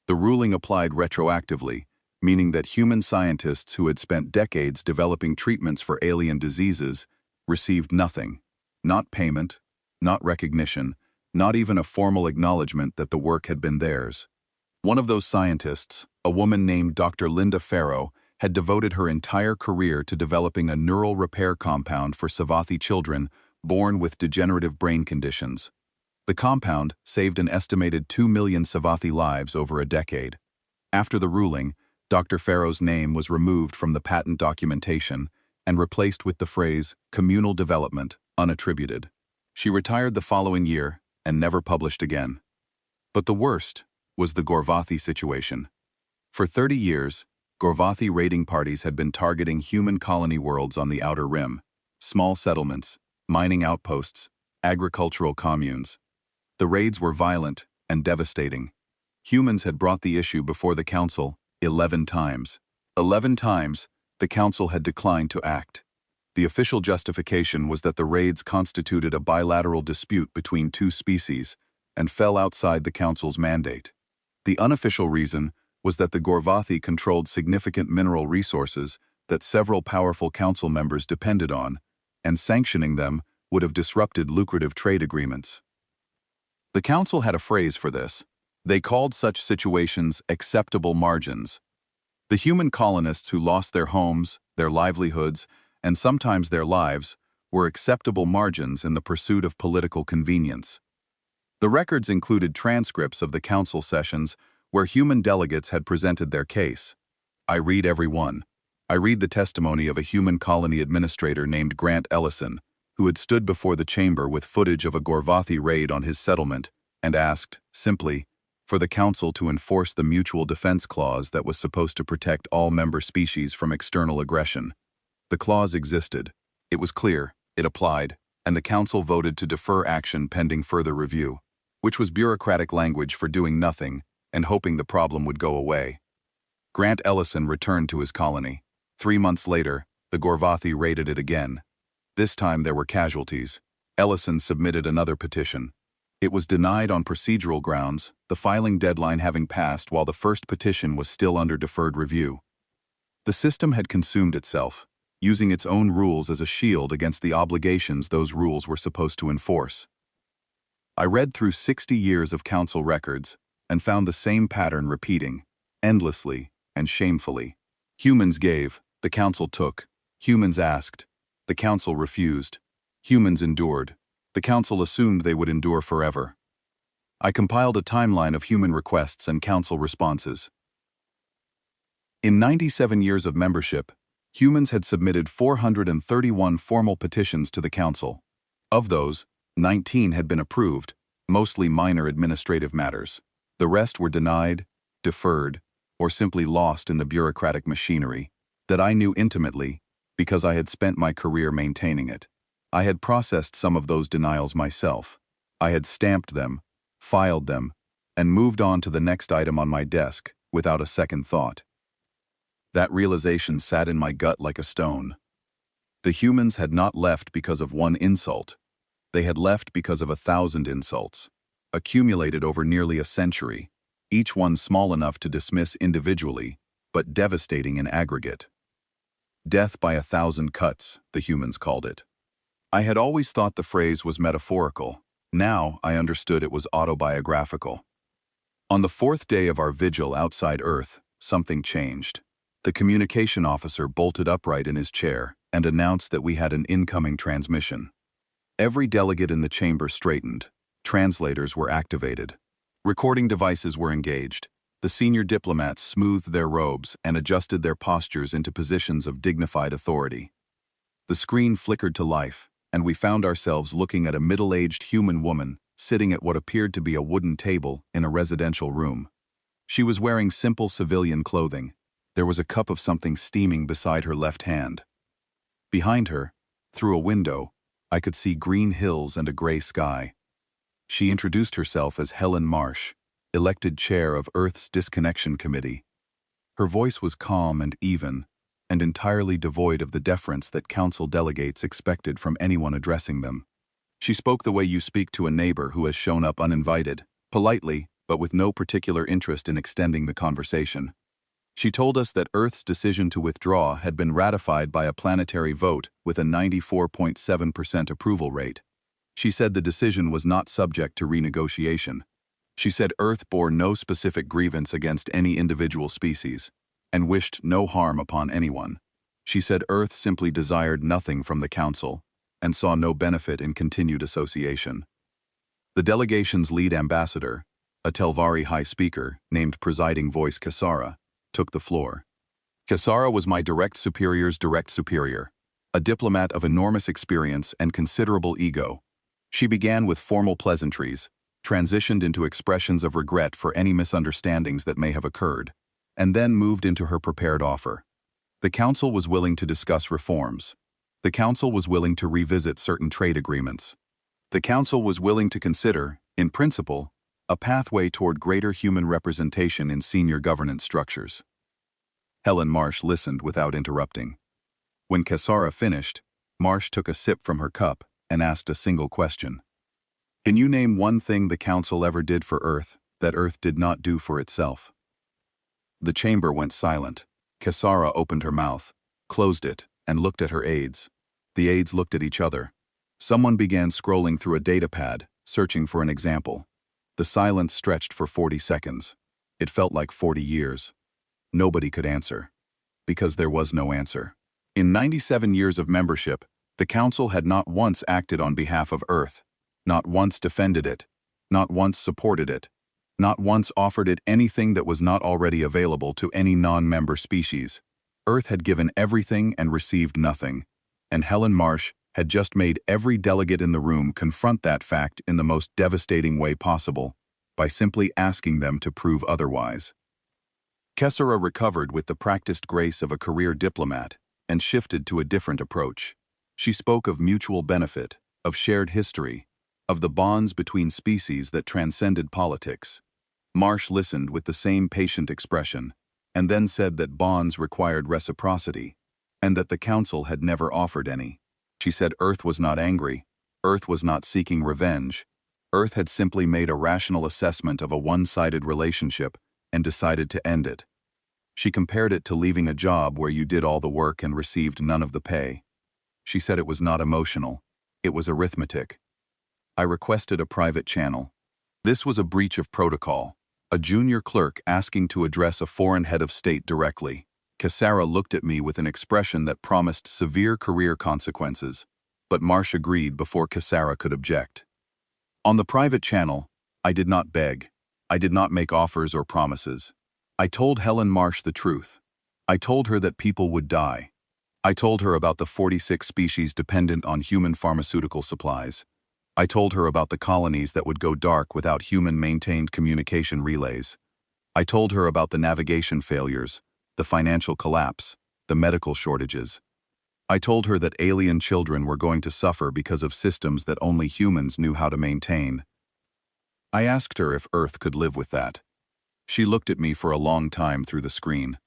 [SPEAKER 1] The ruling applied retroactively, meaning that human scientists who had spent decades developing treatments for alien diseases received nothing: not payment, not recognition, not even a formal acknowledgement that the work had been theirs. One of those scientists, a woman named Dr. Linda Farrow, had devoted her entire career to developing a neural repair compound for Savathi children born with degenerative brain conditions. The compound saved an estimated 2 million Savathi lives over a decade. After the ruling, Dr. Farrow's name was removed from the patent documentation and replaced with the phrase "communal development," unattributed. She retired the following year and never published again. But the worst was the Gorvathi situation. For 30 years, Gorvathi raiding parties had been targeting human colony worlds on the Outer Rim: small settlements, mining outposts, agricultural communes. The raids were violent and devastating. Humans had brought the issue before the Council 11 times. 11 times, the Council had declined to act. The official justification was that the raids constituted a bilateral dispute between two species and fell outside the Council's mandate. The unofficial reason was that the Gorvathi controlled significant mineral resources that several powerful Council members depended on, and sanctioning them would have disrupted lucrative trade agreements. The Council had a phrase for this. They called such situations acceptable margins. The human colonists who lost their homes, their livelihoods, and sometimes their lives, were acceptable margins in the pursuit of political convenience. The records included transcripts of the Council sessions where human delegates had presented their case. I read every one. I read the testimony of a human colony administrator named Grant Ellison, who had stood before the chamber with footage of a Gorvathi raid on his settlement and asked, simply, for the Council to enforce the Mutual Defense Clause that was supposed to protect all member species from external aggression. The clause existed. It was clear, it applied, and the Council voted to defer action pending further review, which was bureaucratic language for doing nothing and hoping the problem would go away. Grant Ellison returned to his colony. 3 months later, the Gorvathi raided it again. This time there were casualties. Ellison submitted another petition. It was denied on procedural grounds, the filing deadline having passed while the first petition was still under deferred review. The system had consumed itself, using its own rules as a shield against the obligations those rules were supposed to enforce. I read through 60 years of Council records and found the same pattern repeating, endlessly and shamefully. Humans gave, the Council took. Humans asked. The council refused. Humans endured. The council assumed they would endure forever. I compiled a timeline of human requests and council responses. In 97 years of membership, humans had submitted 431 formal petitions to the council. Of those, 19 had been approved, mostly minor administrative matters. The rest were denied, deferred, or simply lost in the bureaucratic machinery that I knew intimately because I had spent my career maintaining it. I had processed some of those denials myself. I had stamped them, filed them, and moved on to the next item on my desk without a second thought. That realization sat in my gut like a stone. The humans had not left because of one insult. They had left because of 1,000 insults, accumulated over nearly a century, each one small enough to dismiss individually, but devastating in aggregate. Death by 1,000 cuts, the humans called it. I had always thought the phrase was metaphorical. Now I understood it was autobiographical. On the 4th day of our vigil outside Earth, something changed. The communication officer bolted upright in his chair and announced that we had an incoming transmission. Every delegate in the chamber straightened. Translators were activated. Recording devices were engaged. The senior diplomats smoothed their robes and adjusted their postures into positions of dignified authority. The screen flickered to life, and we found ourselves looking at a middle-aged human woman sitting at what appeared to be a wooden table in a residential room. She was wearing simple civilian clothing. There was a cup of something steaming beside her left hand. Behind her, through a window, I could see green hills and a gray sky. She introduced herself as Helen Marsh, elected chair of Earth's Disconnection Committee. Her voice was calm and even, and entirely devoid of the deference that council delegates expected from anyone addressing them. She spoke the way you speak to a neighbor who has shown up uninvited, politely, but with no particular interest in extending the conversation. She told us that Earth's decision to withdraw had been ratified by a planetary vote with a 94.7% approval rate. She said the decision was not subject to renegotiation. She said Earth bore no specific grievance against any individual species, and wished no harm upon anyone. She said Earth simply desired nothing from the Council, and saw no benefit in continued association. The delegation's lead ambassador, a Telvari High Speaker named Presiding Voice Kasara, took the floor. Kasara was my direct superior's direct superior, a diplomat of enormous experience and considerable ego. She began with formal pleasantries, transitioned into expressions of regret for any misunderstandings that may have occurred, and then moved into her prepared offer. The Council was willing to discuss reforms. The Council was willing to revisit certain trade agreements. The Council was willing to consider, in principle, a pathway toward greater human representation in senior governance structures. Helen Marsh listened without interrupting. When Kasara finished, Marsh took a sip from her cup and asked a single question. Can you name one thing the Council ever did for Earth that Earth did not do for itself? The chamber went silent. Kasara opened her mouth, closed it, and looked at her aides. The aides looked at each other. Someone began scrolling through a datapad, searching for an example. The silence stretched for 40 seconds. It felt like 40 years. Nobody could answer. Because there was no answer. In 97 years of membership, the Council had not once acted on behalf of Earth, not once defended it, not once supported it, not once offered it anything that was not already available to any non-member species. Earth had given everything and received nothing, and Helen Marsh had just made every delegate in the room confront that fact in the most devastating way possible, by simply asking them to prove otherwise. Kasara recovered with the practiced grace of a career diplomat and shifted to a different approach. She spoke of mutual benefit, of shared history, of the bonds between species that transcended politics. Marsh listened with the same patient expression, and then said that bonds required reciprocity, and that the Council had never offered any. She said Earth was not angry, Earth was not seeking revenge. Earth had simply made a rational assessment of a one-sided relationship and decided to end it. She compared it to leaving a job where you did all the work and received none of the pay. She said it was not emotional, it was arithmetic. I requested a private channel. This was a breach of protocol, a junior clerk asking to address a foreign head of state directly. Cassara looked at me with an expression that promised severe career consequences, but Marsh agreed before Cassara could object. On the private channel, I did not beg. I did not make offers or promises. I told Helen Marsh the truth. I told her that people would die. I told her about the 46 species dependent on human pharmaceutical supplies. I told her about the colonies that would go dark without human-maintained communication relays. I told her about the navigation failures, the financial collapse, the medical shortages. I told her that alien children were going to suffer because of systems that only humans knew how to maintain. I asked her if Earth could live with that. She looked at me for a long time through the screen.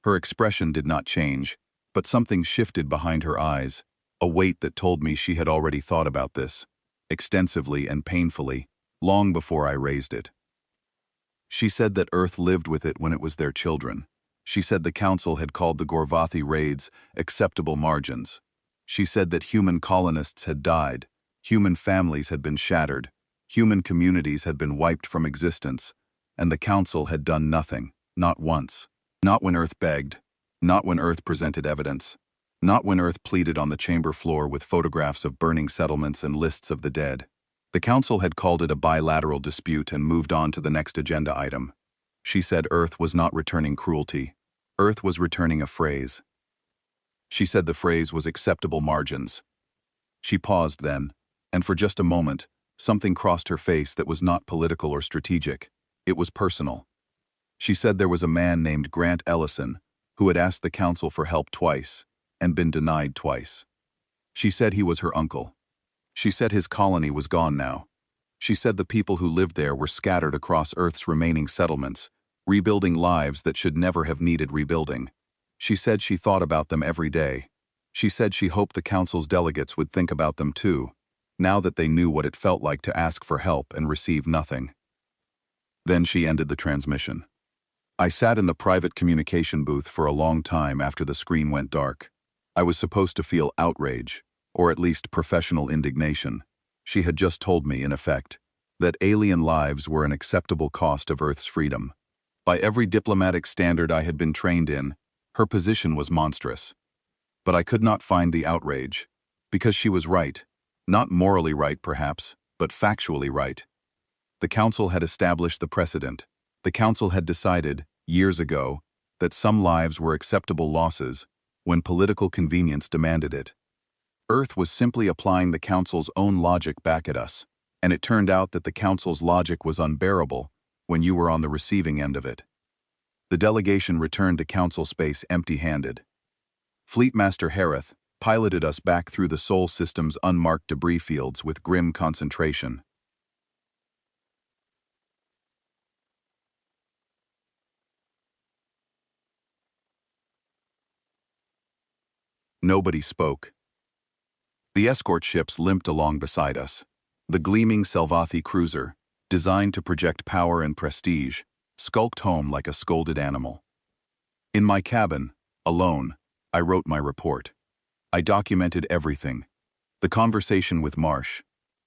[SPEAKER 1] Her expression did not change, but something shifted behind her eyes, a weight that told me she had already thought about this, extensively and painfully, long before I raised it. She said that Earth lived with it when it was their children. She said the Council had called the Gorvathi raids acceptable margins. She said that human colonists had died, human families had been shattered, human communities had been wiped from existence, and the Council had done nothing, not once. Not when Earth begged, not when Earth presented evidence, not when Earth pleaded on the chamber floor with photographs of burning settlements and lists of the dead. The Council had called it a bilateral dispute and moved on to the next agenda item. She said Earth was not returning cruelty. Earth was returning a phrase. She said the phrase was acceptable margins. She paused then, and for just a moment, something crossed her face that was not political or strategic. It was personal. She said there was a man named Grant Ellison who had asked the Council for help twice and been denied twice. She said he was her uncle. She said his colony was gone now. She said the people who lived there were scattered across Earth's remaining settlements, rebuilding lives that should never have needed rebuilding. She said she thought about them every day. She said she hoped the Council's delegates would think about them too, now that they knew what it felt like to ask for help and receive nothing. Then she ended the transmission. I sat in the private communication booth for a long time after the screen went dark. I was supposed to feel outrage, or at least professional indignation. She had just told me, in effect, that alien lives were an acceptable cost of Earth's freedom. By every diplomatic standard I had been trained in, her position was monstrous. But I could not find the outrage, because she was right. Not morally right, perhaps, but factually right. The Council had established the precedent. The Council had decided, years ago, that some lives were acceptable losses when political convenience demanded it. Earth was simply applying the Council's own logic back at us, and it turned out that the Council's logic was unbearable when you were on the receiving end of it. The delegation returned to Council space empty-handed. Fleetmaster Harith piloted us back through the Sol system's unmarked debris fields with grim concentration. Nobody spoke. The escort ships limped along beside us. The gleaming Selvathi cruiser, designed to project power and prestige, skulked home like a scolded animal. In my cabin, alone, I wrote my report. I documented everything. The conversation with Marsh,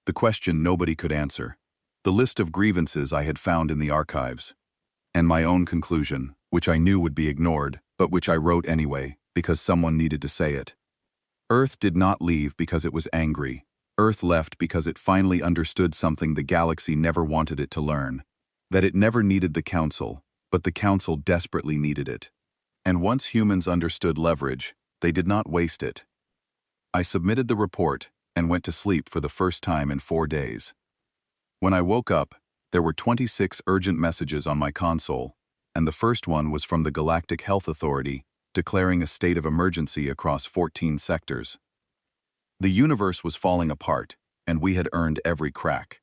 [SPEAKER 1] the question nobody could answer, the list of grievances I had found in the archives, and my own conclusion, which I knew would be ignored, but which I wrote anyway, because someone needed to say it. Earth did not leave because it was angry. Earth left because it finally understood something the galaxy never wanted it to learn. That it never needed the Council, but the Council desperately needed it. And once humans understood leverage, they did not waste it. I submitted the report and went to sleep for the first time in 4 days. When I woke up, there were 26 urgent messages on my console, and the first one was from the Galactic Health Authority, declaring a state of emergency across 14 sectors. The universe was falling apart, and we had earned every crack.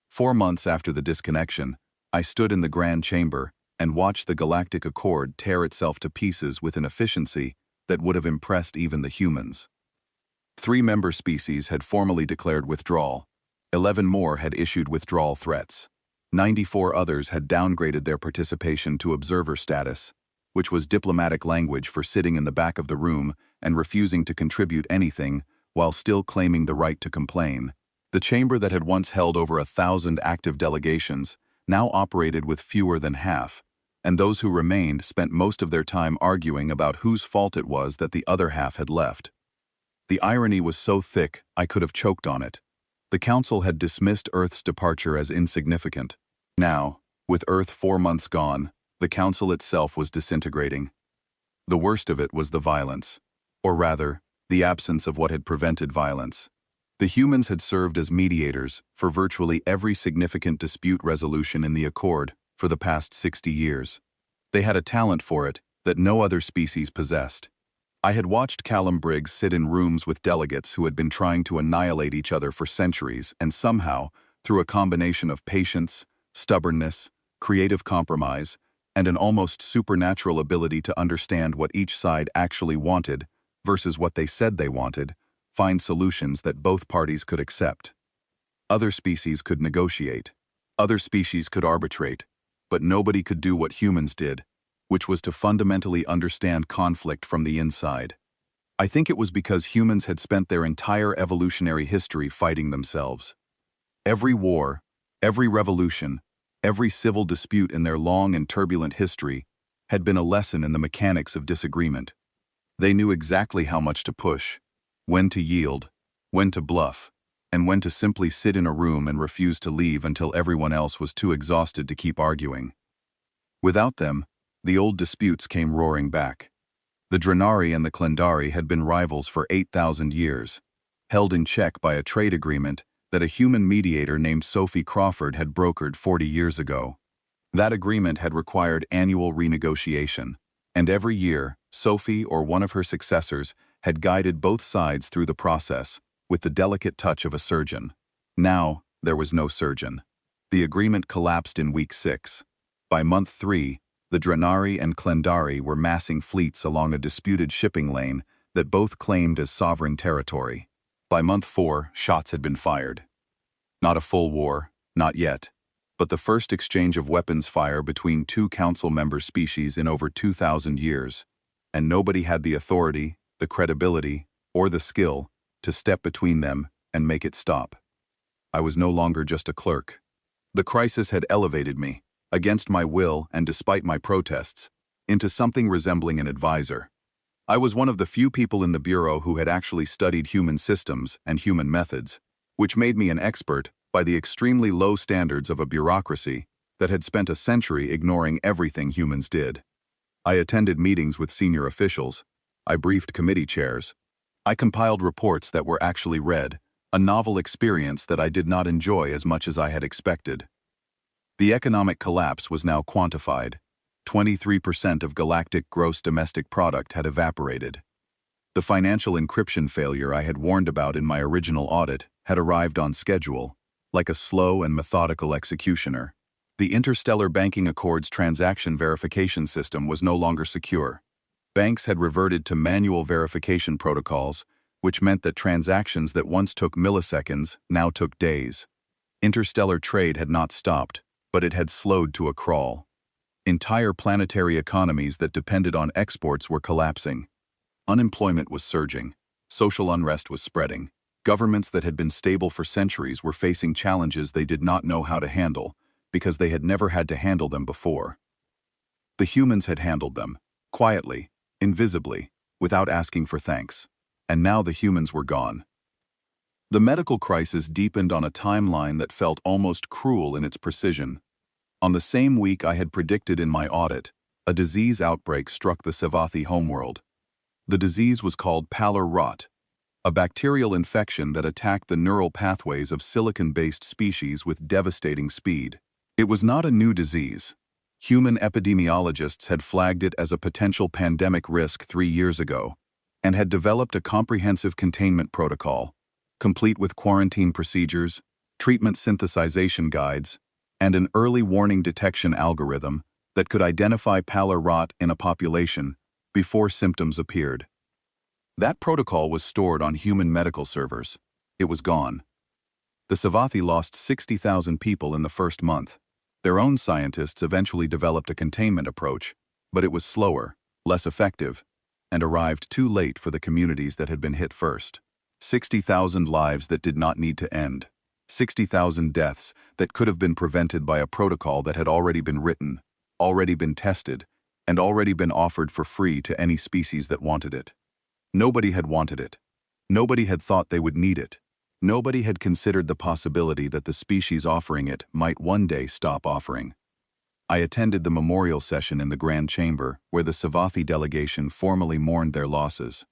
[SPEAKER 1] 4 months after the disconnection, I stood in the Grand Chamber and watched the Galactic Accord tear itself to pieces with an efficiency that would have impressed even the humans. 3 member species had formally declared withdrawal. 11 more had issued withdrawal threats. 94 others had downgraded their participation to observer status, which was diplomatic language for sitting in the back of the room and refusing to contribute anything while still claiming the right to complain. The chamber that had once held over 1,000 active delegations now operated with fewer than half, and those who remained spent most of their time arguing about whose fault it was that the other half had left. The irony was so thick I could have choked on it. The Council had dismissed Earth's departure as insignificant. Now, with Earth 4 months gone, the Council itself was disintegrating. The worst of it was the violence, or rather, the absence of what had prevented violence. The humans had served as mediators for virtually every significant dispute resolution in the Accord for the past 60 years. They had a talent for it that no other species possessed. I had watched Callum Briggs sit in rooms with delegates who had been trying to annihilate each other for centuries and somehow, through a combination of patience, stubbornness, creative compromise, and an almost supernatural ability to understand what each side actually wanted versus what they said they wanted, find solutions that both parties could accept. Other species could negotiate. Other species could arbitrate. But nobody could do what humans did, which was to fundamentally understand conflict from the inside. I think it was because humans had spent their entire evolutionary history fighting themselves. Every war, every revolution, every civil dispute in their long and turbulent history had been a lesson in the mechanics of disagreement. They knew exactly how much to push, when to yield, when to bluff, and when to simply sit in a room and refuse to leave until everyone else was too exhausted to keep arguing. Without them, the old disputes came roaring back. The Drenari and the Klendari had been rivals for 8,000 years, held in check by a trade agreement that a human mediator named Sophie Crawford had brokered 40 years ago. That agreement had required annual renegotiation, and every year, Sophie or one of her successors had guided both sides through the process, with the delicate touch of a surgeon. Now, there was no surgeon. The agreement collapsed in week 6. By month 3, the Drenari and Klendari were massing fleets along a disputed shipping lane that both claimed as sovereign territory. By month 4, shots had been fired. Not a full war, not yet, but the first exchange of weapons fire between two council member species in over 2,000 years, and nobody had the authority, the credibility, or the skill to step between them and make it stop. I was no longer just a clerk. The crisis had elevated me, against my will and despite my protests, into something resembling an advisor. I was one of the few people in the Bureau who had actually studied human systems and human methods, which made me an expert by the extremely low standards of a bureaucracy that had spent a century ignoring everything humans did. I attended meetings with senior officials. I briefed committee chairs. I compiled reports that were actually read, a novel experience that I did not enjoy as much as I had expected. The economic collapse was now quantified. 23% of galactic gross domestic product had evaporated. The financial encryption failure I had warned about in my original audit had arrived on schedule, like a slow and methodical executioner. The Interstellar Banking Accord's transaction verification system was no longer secure. Banks had reverted to manual verification protocols, which meant that transactions that once took milliseconds now took days. Interstellar trade had not stopped, but it had slowed to a crawl. Entire planetary economies that depended on exports were collapsing. Unemployment was surging. Social unrest was spreading. Governments that had been stable for centuries were facing challenges they did not know how to handle, because they had never had to handle them before. The humans had handled them, quietly, invisibly, without asking for thanks. And now the humans were gone. The medical crisis deepened on a timeline that felt almost cruel in its precision. On the same week I had predicted in my audit, a disease outbreak struck the Savathi homeworld. The disease was called pallor rot, a bacterial infection that attacked the neural pathways of silicon-based species with devastating speed. It was not a new disease. Human epidemiologists had flagged it as a potential pandemic risk 3 years ago, and had developed a comprehensive containment protocol, complete with quarantine procedures, treatment synthesization guides, and an early warning detection algorithm that could identify pallor rot in a population before symptoms appeared. That protocol was stored on human medical servers. It was gone. The Savathi lost 60,000 people in the first month. Their own scientists eventually developed a containment approach, but it was slower, less effective, and arrived too late for the communities that had been hit first. 60,000 lives that did not need to end. 60,000 deaths that could have been prevented by a protocol that had already been written. already been tested, and already been offered for free to any species that wanted it. Nobody had wanted it. Nobody had thought they would need it. Nobody had considered the possibility that the species offering it might one day stop offering. I attended the memorial session in the Grand Chamber, where the Savathi delegation formally mourned their losses.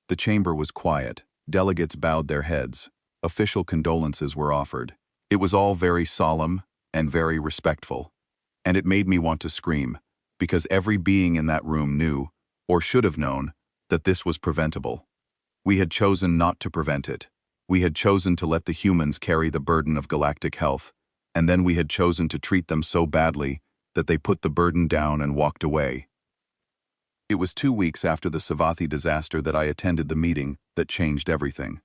[SPEAKER 1] The chamber was quiet, delegates bowed their heads, official condolences were offered. It was all very solemn and very respectful. And it made me want to scream, because every being in that room knew, or should have known, that this was preventable. We had chosen not to prevent it. We had chosen to let the humans carry the burden of galactic health, and then we had chosen to treat them so badly that they put the burden down and walked away. It was 2 weeks after the Savathi disaster that I attended the meeting that changed everything.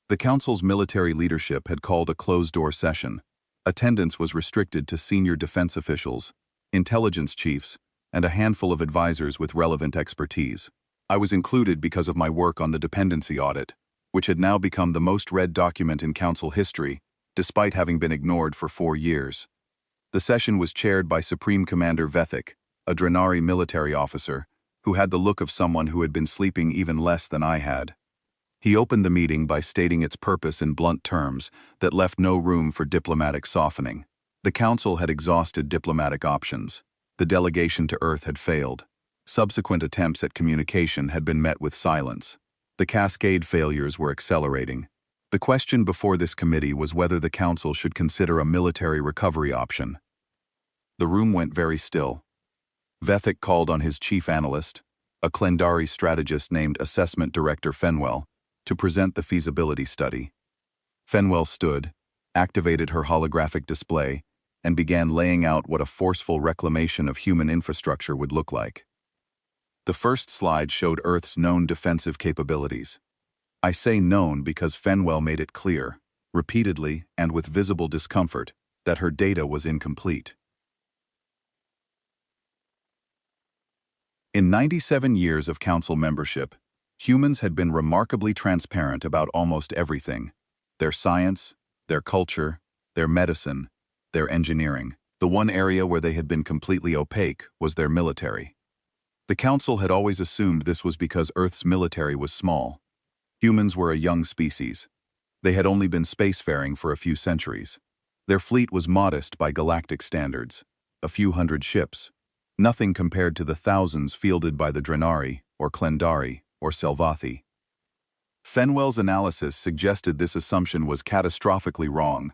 [SPEAKER 1] The Council's military leadership had called a closed-door session. Attendance was restricted to senior defense officials, intelligence chiefs, and a handful of advisors with relevant expertise. I was included because of my work on the dependency audit, which had now become the most read document in Council history, despite having been ignored for 4 years. The session was chaired by Supreme Commander Vethik, a Drenari military officer, who had the look of someone who had been sleeping even less than I had. He opened the meeting by stating its purpose in blunt terms that left no room for diplomatic softening. The Council had exhausted diplomatic options. The delegation to Earth had failed. Subsequent attempts at communication had been met with silence. The cascade failures were accelerating. The question before this committee was whether the Council should consider a military recovery option. The room went very still. Vethik called on his chief analyst, a Klendari strategist named Assessment Director Fenwell, to present the feasibility study. Fenwell stood, activated her holographic display, and began laying out what a forceful reclamation of human infrastructure would look like. The first slide showed Earth's known defensive capabilities. I say known because Fenwell made it clear, repeatedly and with visible discomfort, that her data was incomplete. In 97 years of Council membership, humans had been remarkably transparent about almost everything: their science, their culture, their medicine, their engineering. The one area where they had been completely opaque was their military. The Council had always assumed this was because Earth's military was small. Humans were a young species. They had only been spacefaring for a few centuries. Their fleet was modest by galactic standards, a few hundred ships, nothing compared to the thousands fielded by the Drenari, or Klendari, or Selvathi. Fenwell's analysis suggested this assumption was catastrophically wrong.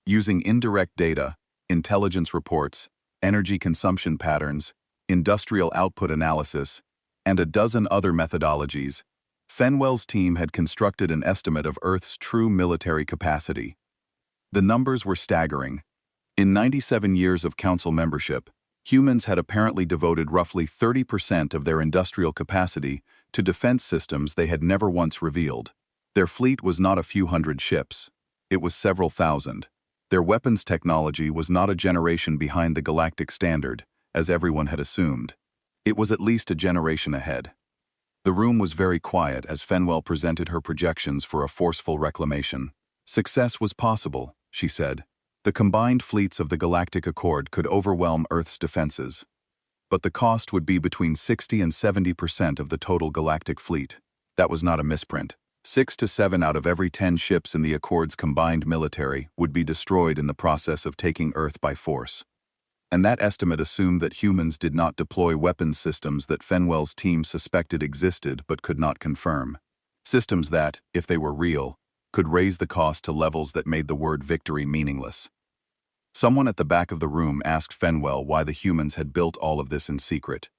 [SPEAKER 1] Using indirect data, intelligence reports, energy consumption patterns, industrial output analysis, and a dozen other methodologies, Fenwell's team had constructed an estimate of Earth's true military capacity. The numbers were staggering. In 97 years of Council membership, humans had apparently devoted roughly 30% of their industrial capacity to defense systems they had never once revealed. Their fleet was not a few hundred ships. It was several thousand. Their weapons technology was not a generation behind the galactic standard, as everyone had assumed. It was at least a generation ahead. The room was very quiet as Fenwell presented her projections for a forceful reclamation. Success was possible, she said. The combined fleets of the Galactic Accord could overwhelm Earth's defenses. But the cost would be between 60 and 70% of the total galactic fleet. That was not a misprint. 6 to 7 out of every 10 ships in the Accord's combined military would be destroyed in the process of taking Earth by force. And that estimate assumed that humans did not deploy weapons systems that Fenwell's team suspected existed but could not confirm. Systems that, if they were real, could raise the cost to levels that made the word victory meaningless. Someone at the back of the room asked Fenwell why the humans had built all of this in secret.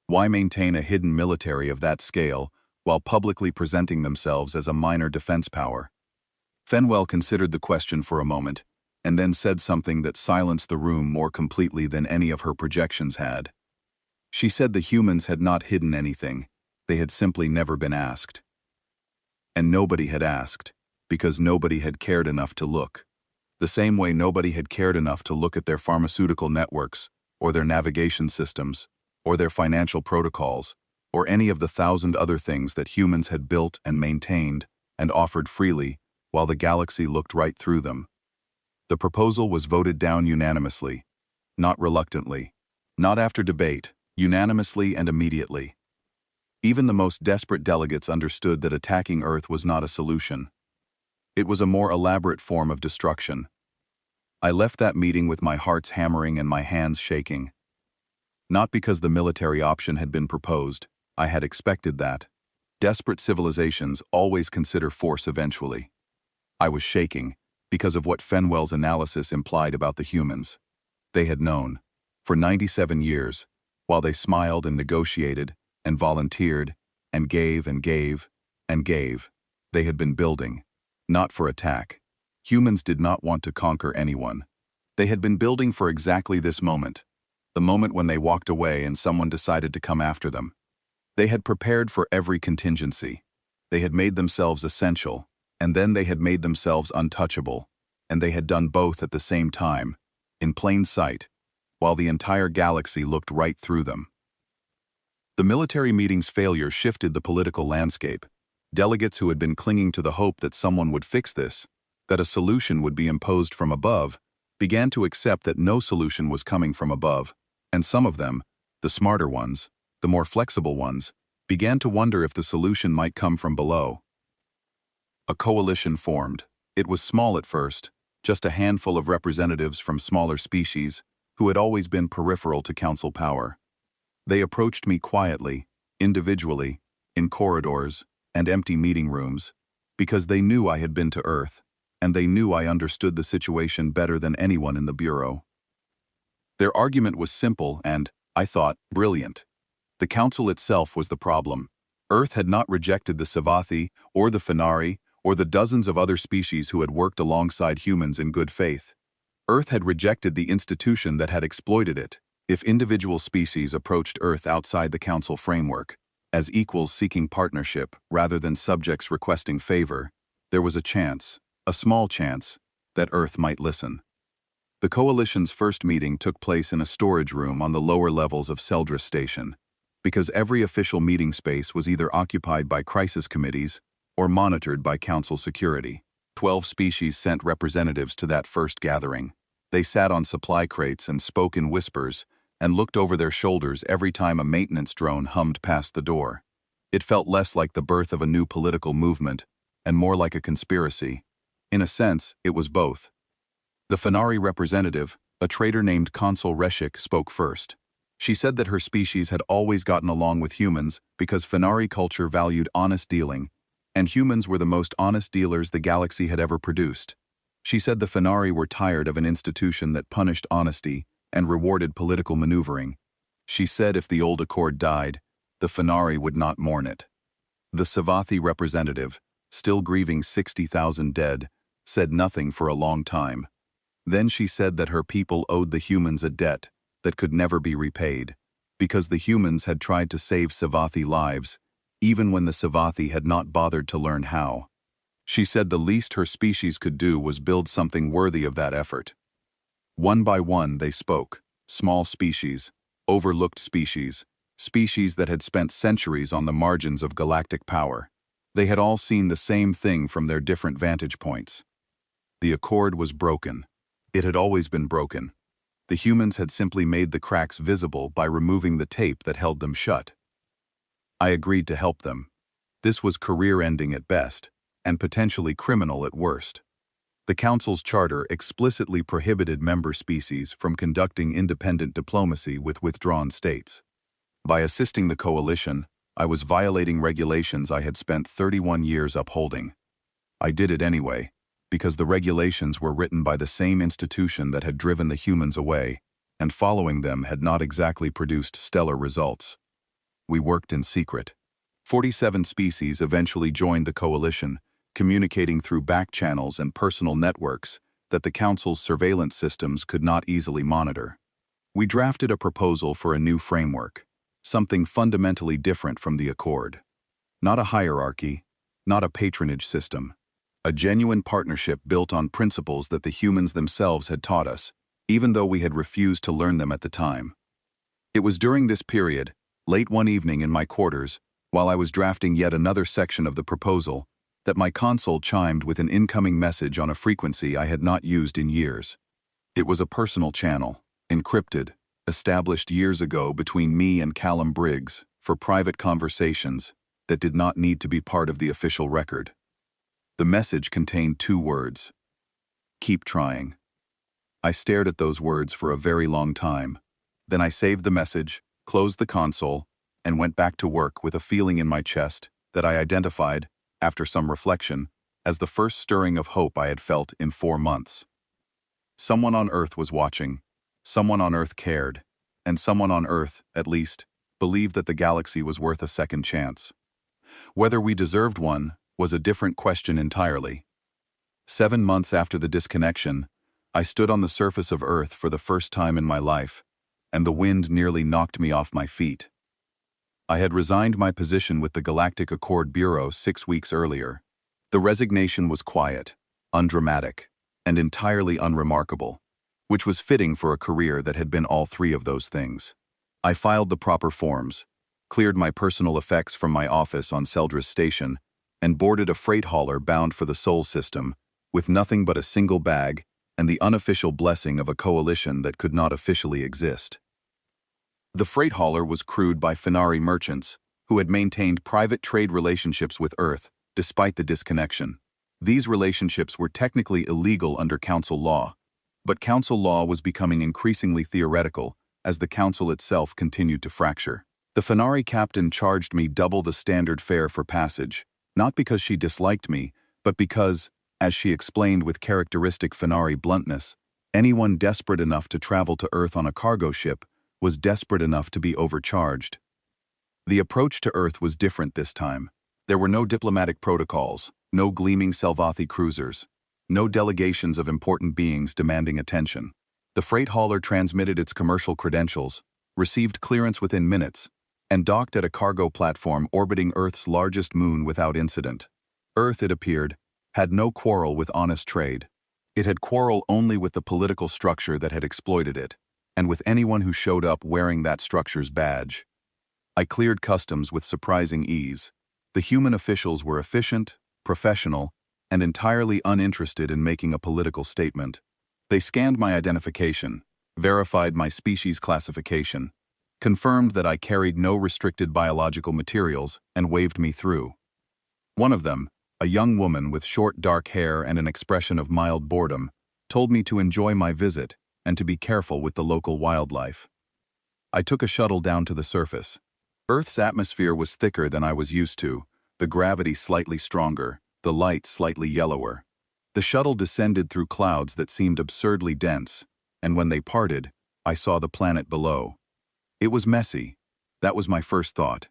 [SPEAKER 1] Why maintain a hidden military of that scale while publicly presenting themselves as a minor defense power? Fenwell considered the question for a moment, and then said something that silenced the room more completely than any of her projections had. She said the humans had not hidden anything, they had simply never been asked. And nobody had asked, because nobody had cared enough to look. The same way nobody had cared enough to look at their pharmaceutical networks, or their navigation systems, or their financial protocols, or any of the 1,000 other things that humans had built and maintained and offered freely, while the galaxy looked right through them. The proposal was voted down unanimously, not reluctantly. Not after debate, unanimously and immediately. Even the most desperate delegates understood that attacking Earth was not a solution. It was a more elaborate form of destruction. I left that meeting with my hearts hammering and my hands shaking. Not because the military option had been proposed, I had expected that. Desperate civilizations always consider force eventually. I was shaking, because of what Fenwell's analysis implied about the humans. They had known, for 97 years, while they smiled and negotiated, and volunteered, and gave and gave, and gave, they had been building, not for attack. Humans did not want to conquer anyone. They had been building for exactly this moment, the moment when they walked away and someone decided to come after them. They had prepared for every contingency. They had made themselves essential, and then they had made themselves untouchable, and they had done both at the same time, in plain sight, while the entire galaxy looked right through them. The military meeting's failure shifted the political landscape. Delegates who had been clinging to the hope that someone would fix this, that a solution would be imposed from above, began to accept that no solution was coming from above, and some of them, the smarter ones, the more flexible ones, began to wonder if the solution might come from below. A coalition formed. It was small at first, just a handful of representatives from smaller species who had always been peripheral to council power. They approached me quietly, individually, in corridors and empty meeting rooms, because they knew I had been to Earth, and they knew I understood the situation better than anyone in the Bureau. Their argument was simple and, I thought, brilliant. The council itself was the problem. Earth had not rejected the Savathi or the Fenari or the dozens of other species who had worked alongside humans in good faith. Earth had rejected the institution that had exploited it. If individual species approached Earth outside the council framework, as equals seeking partnership rather than subjects requesting favor, there was a chance, a small chance, that Earth might listen. The coalition's first meeting took place in a storage room on the lower levels of Seldris Station, because every official meeting space was either occupied by crisis committees or monitored by council security. 12 species sent representatives to that first gathering. They sat on supply crates and spoke in whispers and looked over their shoulders every time a maintenance drone hummed past the door. It felt less like the birth of a new political movement and more like a conspiracy. In a sense, it was both. The Fenari representative, a trader named Consul Reshik, spoke first. She said that her species had always gotten along with humans because Fenari culture valued honest dealing, and humans were the most honest dealers the galaxy had ever produced. She said the Fenari were tired of an institution that punished honesty and rewarded political maneuvering. She said if the old accord died, the Fenari would not mourn it. The Savathi representative, still grieving 60,000 dead, said nothing for a long time. Then she said that her people owed the humans a debt that could never be repaid, because the humans had tried to save Savathi lives, even when the Savathi had not bothered to learn how. She said the least her species could do was build something worthy of that effort. One by one they spoke, small species, overlooked species, species that had spent centuries on the margins of galactic power. They had all seen the same thing from their different vantage points. The accord was broken. It had always been broken. The humans had simply made the cracks visible by removing the tape that held them shut. I agreed to help them. This was career-ending at best, and potentially criminal at worst. The Council's charter explicitly prohibited member species from conducting independent diplomacy with withdrawn states. By assisting the coalition, I was violating regulations I had spent 31 years upholding. I did it anyway, because the regulations were written by the same institution that had driven the humans away, and following them had not exactly produced stellar results. We worked in secret. 47 species eventually joined the coalition, communicating through back channels and personal networks that the Council's surveillance systems could not easily monitor. We drafted a proposal for a new framework, something fundamentally different from the Accord. Not a hierarchy, not a patronage system. A genuine partnership built on principles that the humans themselves had taught us, even though we had refused to learn them at the time. It was during this period, late one evening in my quarters, while I was drafting yet another section of the proposal, that my console chimed with an incoming message on a frequency I had not used in years. It was a personal channel, encrypted, established years ago between me and Callum Briggs for private conversations that did not need to be part of the official record. The message contained 2 words: keep trying. I stared at those words for a very long time. Then I saved the message, closed the console, and went back to work with a feeling in my chest that I identified, after some reflection, as the first stirring of hope I had felt in 4 months. Someone on Earth was watching, someone on Earth cared, and someone on Earth, at least, believed that the galaxy was worth a second chance. Whether we deserved one was a different question entirely. 7 months after the disconnection, I stood on the surface of Earth for the first time in my life, and the wind nearly knocked me off my feet. I had resigned my position with the Galactic Accord Bureau 6 weeks earlier. The resignation was quiet, undramatic, and entirely unremarkable, which was fitting for a career that had been all 3 of those things. I filed the proper forms, cleared my personal effects from my office on Seldris Station, and boarded a freight hauler bound for the Sol system, with nothing but a single bag and the unofficial blessing of a coalition that could not officially exist. The freight hauler was crewed by Finari merchants, who had maintained private trade relationships with Earth despite the disconnection. These relationships were technically illegal under Council law, but Council law was becoming increasingly theoretical as the Council itself continued to fracture. The Finari captain charged me double the standard fare for passage, not because she disliked me, but because, as she explained with characteristic Finari bluntness, anyone desperate enough to travel to Earth on a cargo ship was desperate enough to be overcharged. The approach to Earth was different this time. There were no diplomatic protocols, no gleaming Selvathi cruisers, no delegations of important beings demanding attention. The freight hauler transmitted its commercial credentials, received clearance within minutes, and docked at a cargo platform orbiting Earth's largest moon without incident. Earth, it appeared, had no quarrel with honest trade. It had quarrel only with the political structure that had exploited it, and with anyone who showed up wearing that structure's badge. I cleared customs with surprising ease. The human officials were efficient, professional, and entirely uninterested in making a political statement. They scanned my identification, verified my species classification, confirmed that I carried no restricted biological materials, and waved me through. One of them, a young woman with short dark hair and an expression of mild boredom, told me to enjoy my visit and to be careful with the local wildlife. I took a shuttle down to the surface. Earth's atmosphere was thicker than I was used to, the gravity slightly stronger, the light slightly yellower. The shuttle descended through clouds that seemed absurdly dense, and when they parted, I saw the planet below. It was messy. That was my first thought.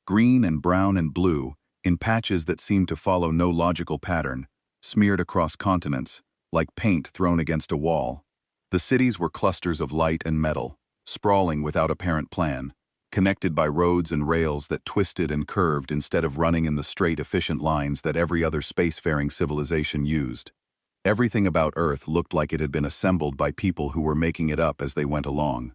[SPEAKER 1] Green and brown and blue, in patches that seemed to follow no logical pattern, smeared across continents, like paint thrown against a wall. The cities were clusters of light and metal, sprawling without apparent plan, connected by roads and rails that twisted and curved instead of running in the straight, efficient lines that every other spacefaring civilization used. Everything about Earth looked like it had been assembled by people who were making it up as they went along.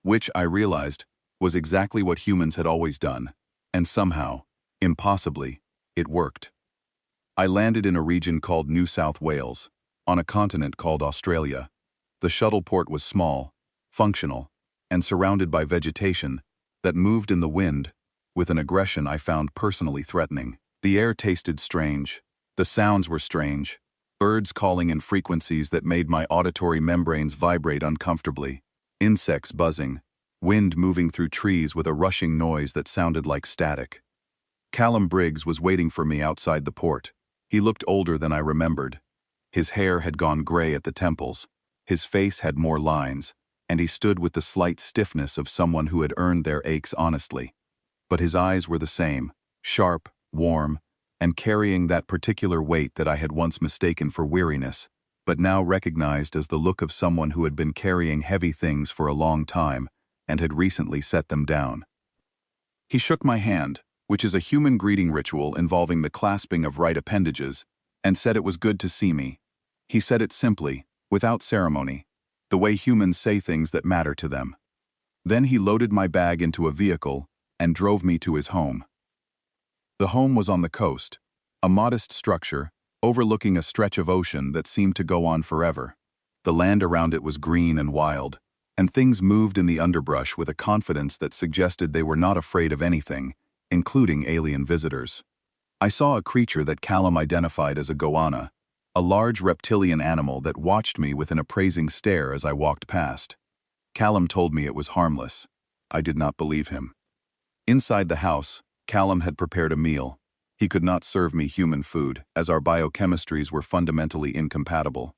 [SPEAKER 1] Which, I realized, was exactly what humans had always done, and somehow, impossibly, it worked. I landed in a region called New South Wales, on a continent called Australia. The shuttle port was small, functional, and surrounded by vegetation that moved in the wind with an aggression I found personally threatening. The air tasted strange. The sounds were strange. Birds calling in frequencies that made my auditory membranes vibrate uncomfortably. Insects buzzing. Wind moving through trees with a rushing noise that sounded like static. Callum Briggs was waiting for me outside the port. He looked older than I remembered. His hair had gone gray at the temples. His face had more lines, and he stood with the slight stiffness of someone who had earned their aches honestly. But his eyes were the same, sharp, warm, and carrying that particular weight that I had once mistaken for weariness, but now recognized as the look of someone who had been carrying heavy things for a long time and had recently set them down. He shook my hand, which is a human greeting ritual involving the clasping of right appendages, and said it was good to see me. He said it simply, without ceremony, the way humans say things that matter to them. Then he loaded my bag into a vehicle and drove me to his home. The home was on the coast, a modest structure overlooking a stretch of ocean that seemed to go on forever. The land around it was green and wild, and things moved in the underbrush with a confidence that suggested they were not afraid of anything, including alien visitors. I saw a creature that Callum identified as a goanna, a large reptilian animal that watched me with an appraising stare as I walked past. Callum told me it was harmless. I did not believe him. Inside the house, Callum had prepared a meal. He could not serve me human food, as our biochemistries were fundamentally incompatible.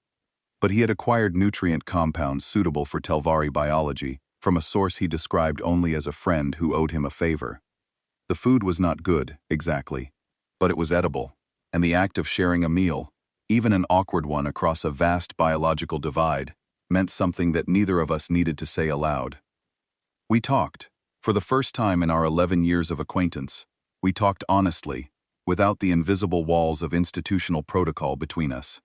[SPEAKER 1] But he had acquired nutrient compounds suitable for Telvari biology from a source he described only as a friend who owed him a favor. The food was not good, exactly, but it was edible, and the act of sharing a meal, even an awkward one across a vast biological divide, meant something that neither of us needed to say aloud. We talked. For the first time in our 11 years of acquaintance, we talked honestly, without the invisible walls of institutional protocol between us.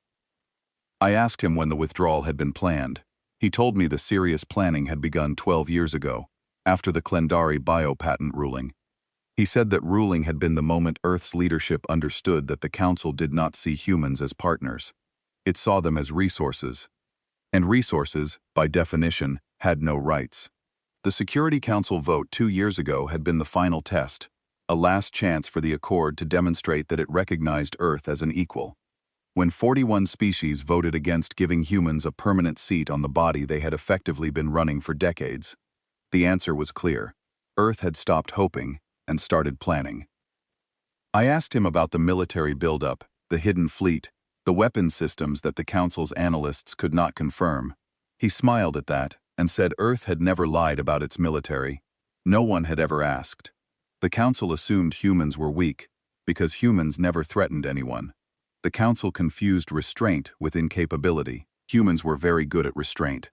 [SPEAKER 1] I asked him when the withdrawal had been planned. He told me the serious planning had begun 12 years ago, after the Klendari biopatent ruling. He said that ruling had been the moment Earth's leadership understood that the Council did not see humans as partners. It saw them as resources. And resources, by definition, had no rights. The Security Council vote 2 years ago had been the final test, a last chance for the Accord to demonstrate that it recognized Earth as an equal. When 41 species voted against giving humans a permanent seat on the body they had effectively been running for decades, the answer was clear. Earth had stopped hoping and started planning. I asked him about the military buildup, the hidden fleet, the weapons systems that the Council's analysts could not confirm. He smiled at that and said Earth had never lied about its military. No one had ever asked. The Council assumed humans were weak, because humans never threatened anyone. The Council confused restraint with incapability. Humans were very good at restraint.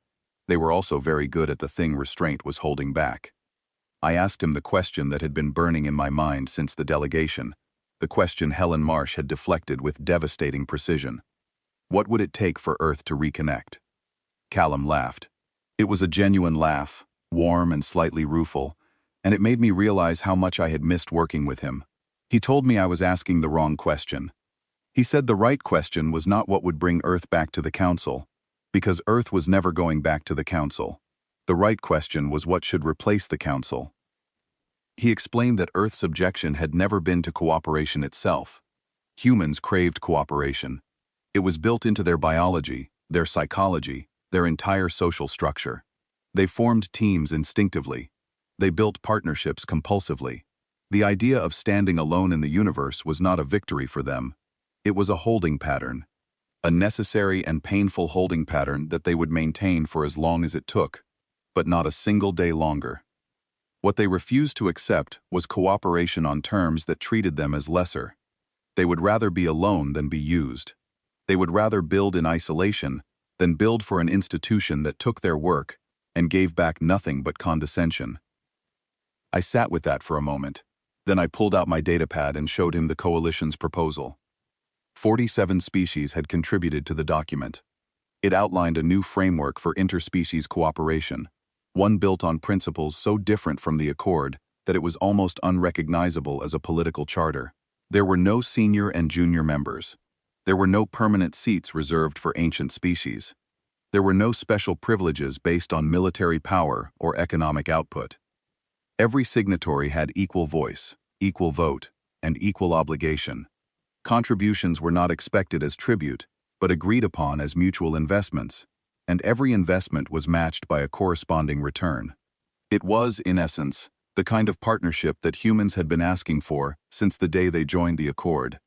[SPEAKER 1] They were also very good at the thing restraint was holding back. I asked him the question that had been burning in my mind since the delegation, the question Helen Marsh had deflected with devastating precision. What would it take for Earth to reconnect? Callum laughed. It was a genuine laugh, warm and slightly rueful, and it made me realize how much I had missed working with him. He told me I was asking the wrong question. He said the right question was not what would bring Earth back to the Council, because Earth was never going back to the Council. The right question was what should replace the Council. He explained that Earth's objection had never been to cooperation itself. Humans craved cooperation. It was built into their biology, their psychology, their entire social structure. They formed teams instinctively. They built partnerships compulsively. The idea of standing alone in the universe was not a victory for them. It was a holding pattern, a necessary and painful holding pattern that they would maintain for as long as it took, but not a single day longer. What they refused to accept was cooperation on terms that treated them as lesser. They would rather be alone than be used. They would rather build in isolation than build for an institution that took their work and gave back nothing but condescension. I sat with that for a moment. Then I pulled out my datapad and showed him the coalition's proposal. 47 species had contributed to the document. It outlined a new framework for interspecies cooperation, one built on principles so different from the Accord that it was almost unrecognizable as a political charter. There were no senior and junior members. There were no permanent seats reserved for ancient species. There were no special privileges based on military power or economic output. Every signatory had equal voice, equal vote, and equal obligation. Contributions were not expected as tribute, but agreed upon as mutual investments, and every investment was matched by a corresponding return. It was, in essence, the kind of partnership that humans had been asking for since the day they joined the Accord.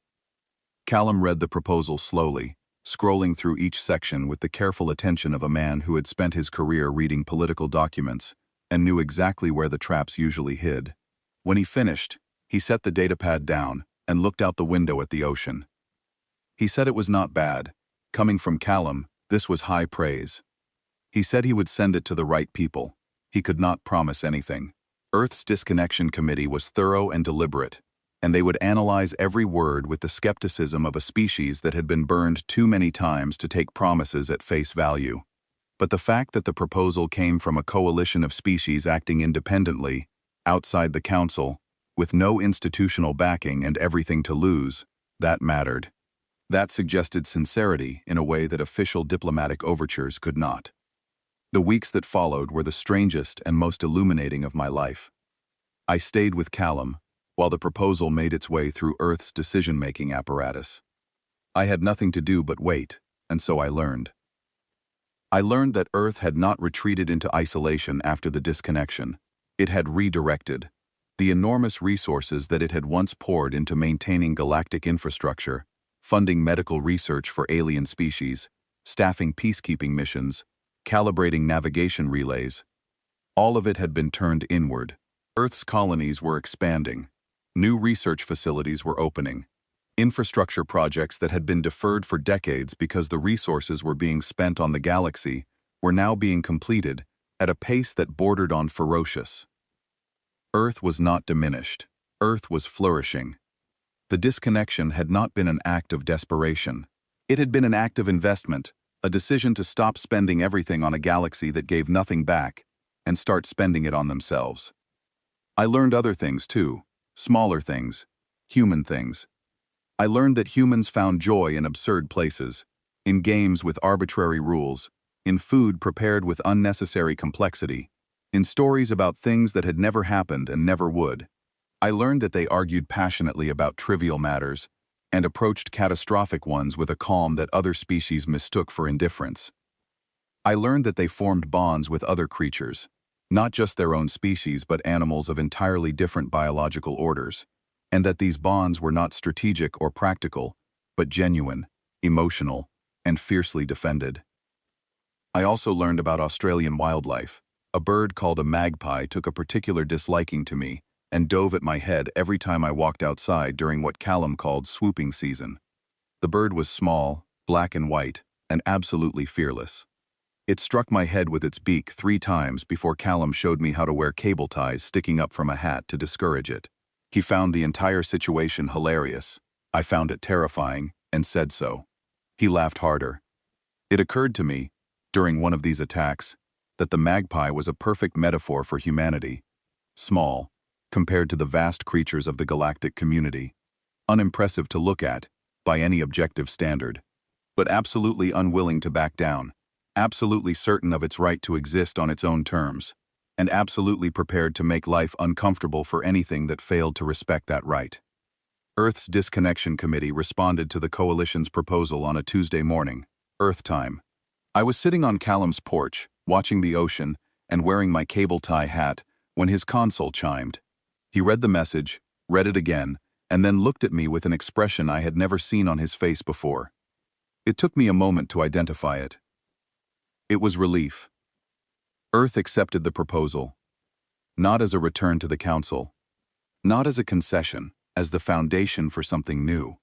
[SPEAKER 1] Callum read the proposal slowly, scrolling through each section with the careful attention of a man who had spent his career reading political documents and knew exactly where the traps usually hid. When he finished, he set the datapad down and looked out the window at the ocean. He said it was not bad. Coming from Callum, this was high praise. He said he would send it to the right people. He could not promise anything. Earth's Disconnection Committee was thorough and deliberate, and they would analyze every word with the skepticism of a species that had been burned too many times to take promises at face value. But the fact that the proposal came from a coalition of species acting independently, outside the Council, with no institutional backing and everything to lose, that mattered. That suggested sincerity in a way that official diplomatic overtures could not. The weeks that followed were the strangest and most illuminating of my life. I stayed with Callum, while the proposal made its way through Earth's decision-making apparatus. I had nothing to do but wait, and so I learned. I learned that Earth had not retreated into isolation after the disconnection. It had redirected. The enormous resources that it had once poured into maintaining galactic infrastructure, funding medical research for alien species, staffing peacekeeping missions, calibrating navigation relays, all of it had been turned inward. Earth's colonies were expanding. New research facilities were opening. Infrastructure projects that had been deferred for decades because the resources were being spent on the galaxy were now being completed at a pace that bordered on ferocious. Earth was not diminished. Earth was flourishing. The disconnection had not been an act of desperation. It had been an act of investment, a decision to stop spending everything on a galaxy that gave nothing back and start spending it on themselves. I learned other things too, smaller things, human things. I learned that humans found joy in absurd places, in games with arbitrary rules, in food prepared with unnecessary complexity, in stories about things that had never happened and never would. I learned that they argued passionately about trivial matters and approached catastrophic ones with a calm that other species mistook for indifference. I learned that they formed bonds with other creatures, not just their own species but animals of entirely different biological orders, and that these bonds were not strategic or practical, but genuine, emotional, and fiercely defended. I also learned about Australian wildlife. A bird called a magpie took a particular disliking to me and dove at my head every time I walked outside during what Callum called swooping season. The bird was small, black and white, and absolutely fearless. It struck my head with its beak 3 times before Callum showed me how to wear cable ties sticking up from a hat to discourage it. He found the entire situation hilarious. I found it terrifying, and said so. He laughed harder. It occurred to me, during one of these attacks, that the magpie was a perfect metaphor for humanity. Small, compared to the vast creatures of the galactic community. Unimpressive to look at, by any objective standard. But absolutely unwilling to back down. Absolutely certain of its right to exist on its own terms. And absolutely prepared to make life uncomfortable for anything that failed to respect that right. Earth's Disconnection Committee responded to the Coalition's proposal on a Tuesday morning, Earth time. I was sitting on Callum's porch, watching the ocean, and wearing my cable tie hat, when his console chimed. He read the message, read it again, and then looked at me with an expression I had never seen on his face before. It took me a moment to identify it. It was relief. Earth accepted the proposal. Not as a return to the Council. Not as a concession, as the foundation for something new.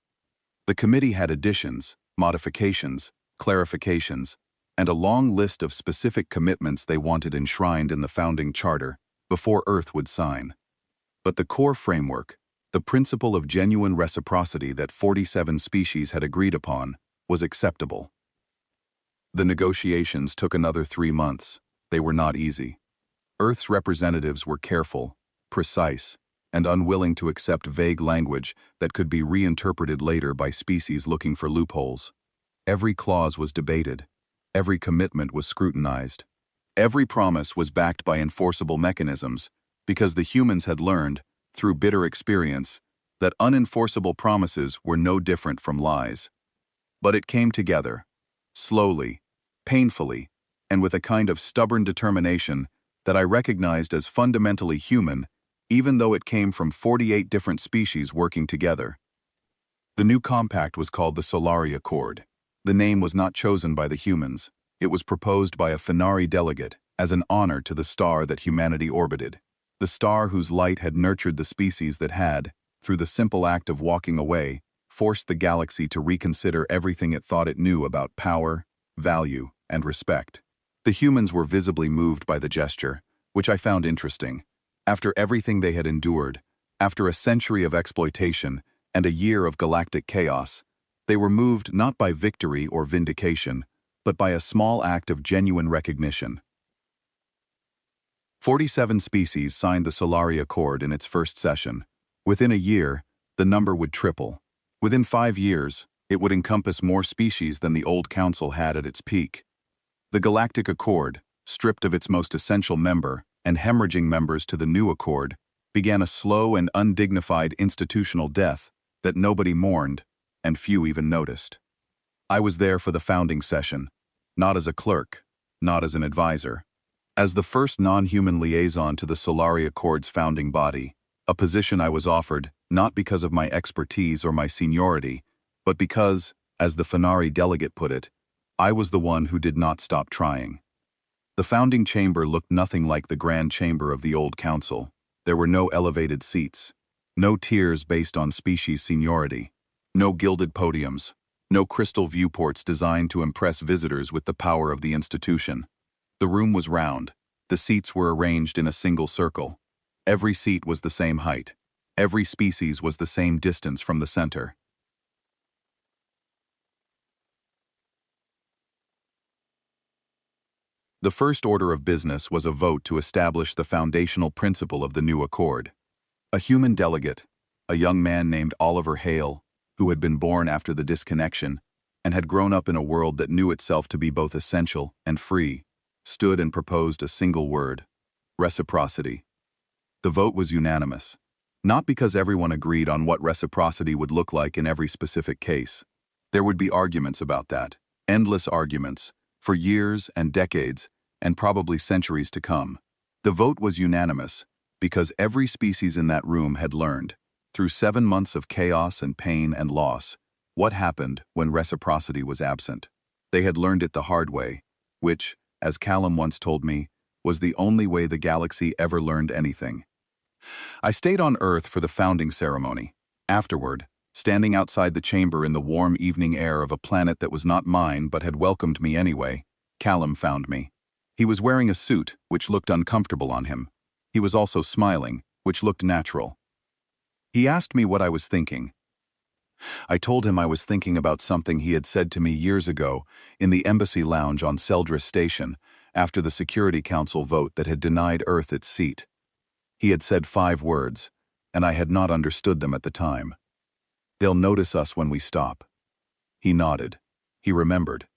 [SPEAKER 1] The committee had additions, modifications, clarifications, and a long list of specific commitments they wanted enshrined in the founding charter before Earth would sign. But the core framework, the principle of genuine reciprocity that 47 species had agreed upon, was acceptable. The negotiations took another 3 months. They were not easy. Earth's representatives were careful, precise, and unwilling to accept vague language that could be reinterpreted later by species looking for loopholes. Every clause was debated. Every commitment was scrutinized. Every promise was backed by enforceable mechanisms, because the humans had learned, through bitter experience, that unenforceable promises were no different from lies. But it came together, slowly, painfully, and with a kind of stubborn determination that I recognized as fundamentally human, even though it came from 48 different species working together. The new compact was called the Solari Accord. The name was not chosen by the humans. It was proposed by a Fenari delegate as an honor to the star that humanity orbited, the star whose light had nurtured the species that had, through the simple act of walking away, forced the galaxy to reconsider everything it thought it knew about power, value, and respect. The humans were visibly moved by the gesture, which I found interesting. After everything they had endured, after a century of exploitation and a year of galactic chaos, they were moved not by victory or vindication, but by a small act of genuine recognition. 47 species signed the Solari Accord in its first session. Within a year, the number would triple. Within 5 years, it would encompass more species than the old council had at its peak. The Galactic Accord, stripped of its most essential member and hemorrhaging members to the new accord, began a slow and undignified institutional death that nobody mourned and few even noticed. I was there for the founding session, not as a clerk, not as an advisor. As the first non-human liaison to the Solari Accord's founding body, a position I was offered not because of my expertise or my seniority, but because, as the Fenari delegate put it, I was the one who did not stop trying. The founding chamber looked nothing like the grand chamber of the old council. There were no elevated seats, no tiers based on species seniority, no gilded podiums, no crystal viewports designed to impress visitors with the power of the institution. The room was round. The seats were arranged in a single circle. Every seat was the same height. Every species was the same distance from the center. The first order of business was a vote to establish the foundational principle of the new accord. A human delegate, a young man named Oliver Hale, who had been born after the disconnection and had grown up in a world that knew itself to be both essential and free, stood and proposed a single word: reciprocity. The vote was unanimous, not because everyone agreed on what reciprocity would look like in every specific case. There would be arguments about that, endless arguments, for years and decades, and probably centuries to come. The vote was unanimous because every species in that room had learned, through 7 months of chaos and pain and loss, what happened when reciprocity was absent. They had learned it the hard way, which, as Callum once told me, was the only way the galaxy ever learned anything. I stayed on Earth for the founding ceremony. Afterward, standing outside the chamber in the warm evening air of a planet that was not mine but had welcomed me anyway, Callum found me. He was wearing a suit, which looked uncomfortable on him. He was also smiling, which looked natural. He asked me what I was thinking. I told him I was thinking about something he had said to me years ago in the embassy lounge on Seldris Station after the Security Council vote that had denied Earth its seat. He had said 5 words, and I had not understood them at the time. "They'll notice us when we stop." He nodded. He remembered.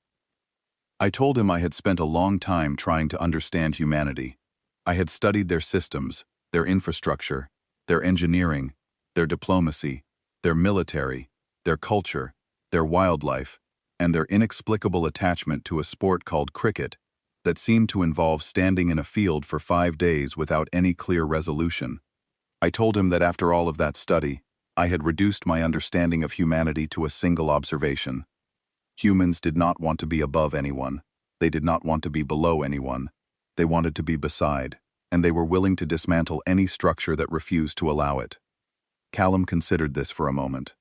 [SPEAKER 1] I told him I had spent a long time trying to understand humanity. I had studied their systems, their infrastructure, their engineering, their diplomacy, their military, their culture, their wildlife, and their inexplicable attachment to a sport called cricket that seemed to involve standing in a field for 5 days without any clear resolution. I told him that after all of that study, I had reduced my understanding of humanity to a single observation. Humans did not want to be above anyone. They did not want to be below anyone. They wanted to be beside, and they were willing to dismantle any structure that refused to allow it. Callum considered this for a moment.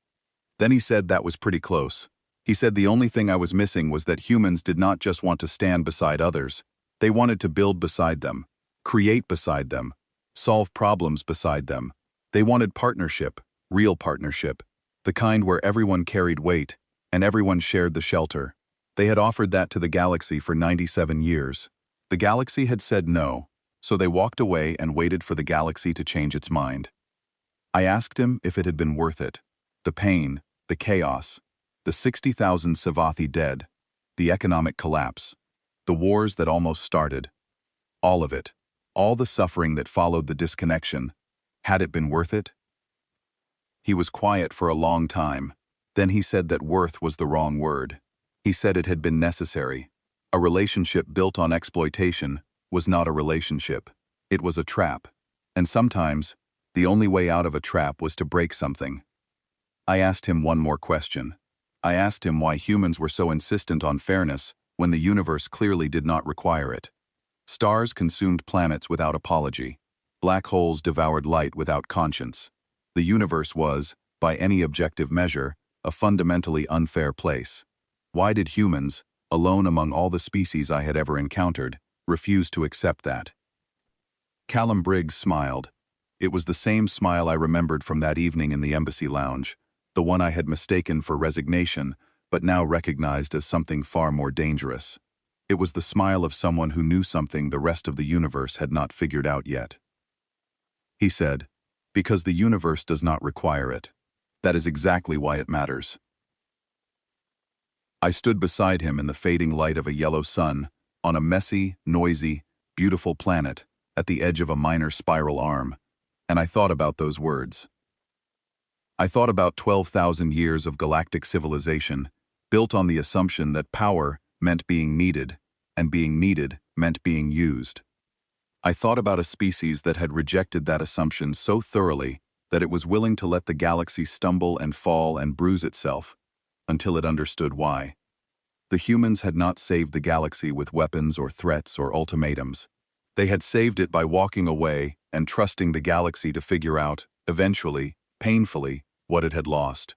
[SPEAKER 1] Then he said that was pretty close. He said the only thing I was missing was that humans did not just want to stand beside others. They wanted to build beside them, create beside them, solve problems beside them. They wanted partnership, real partnership, the kind where everyone carried weight and everyone shared the shelter. They had offered that to the galaxy for 97 years. The galaxy had said no, so they walked away and waited for the galaxy to change its mind. I asked him if it had been worth it. The pain, the chaos, the 60,000 Savathi dead, the economic collapse, the wars that almost started. All of it, all the suffering that followed the disconnection. Had it been worth it? He was quiet for a long time. Then he said that worth was the wrong word. He said it had been necessary. A relationship built on exploitation was not a relationship. It was a trap. And sometimes, the only way out of a trap was to break something. I asked him one more question. I asked him why humans were so insistent on fairness when the universe clearly did not require it. Stars consumed planets without apology. Black holes devoured light without conscience. The universe was, by any objective measure, a fundamentally unfair place. Why did humans, alone among all the species I had ever encountered, refuse to accept that? Callum Briggs smiled. It was the same smile I remembered from that evening in the embassy lounge, the one I had mistaken for resignation, but now recognized as something far more dangerous. It was the smile of someone who knew something the rest of the universe had not figured out yet. He said, "Because the universe does not require it. That is exactly why it matters." I stood beside him in the fading light of a yellow sun, on a messy, noisy, beautiful planet at the edge of a minor spiral arm, and I thought about those words. I thought about 12,000 years of galactic civilization, built on the assumption that power meant being needed, and being needed meant being used. I thought about a species that had rejected that assumption so thoroughly that it was willing to let the galaxy stumble and fall and bruise itself until it understood why. The humans had not saved the galaxy with weapons or threats or ultimatums. They had saved it by walking away and trusting the galaxy to figure out, eventually, painfully, what it had lost.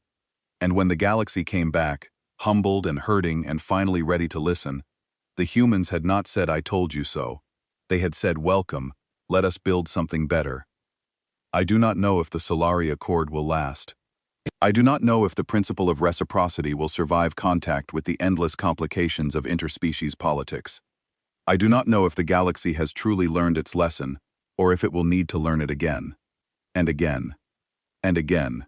[SPEAKER 1] And when the galaxy came back, humbled and hurting and finally ready to listen, the humans had not said, "I told you so." They had said, "Welcome, let us build something better." I do not know if the Solari Accord will last. I do not know if the principle of reciprocity will survive contact with the endless complications of interspecies politics. I do not know if the galaxy has truly learned its lesson, or if it will need to learn it again. And again. And again.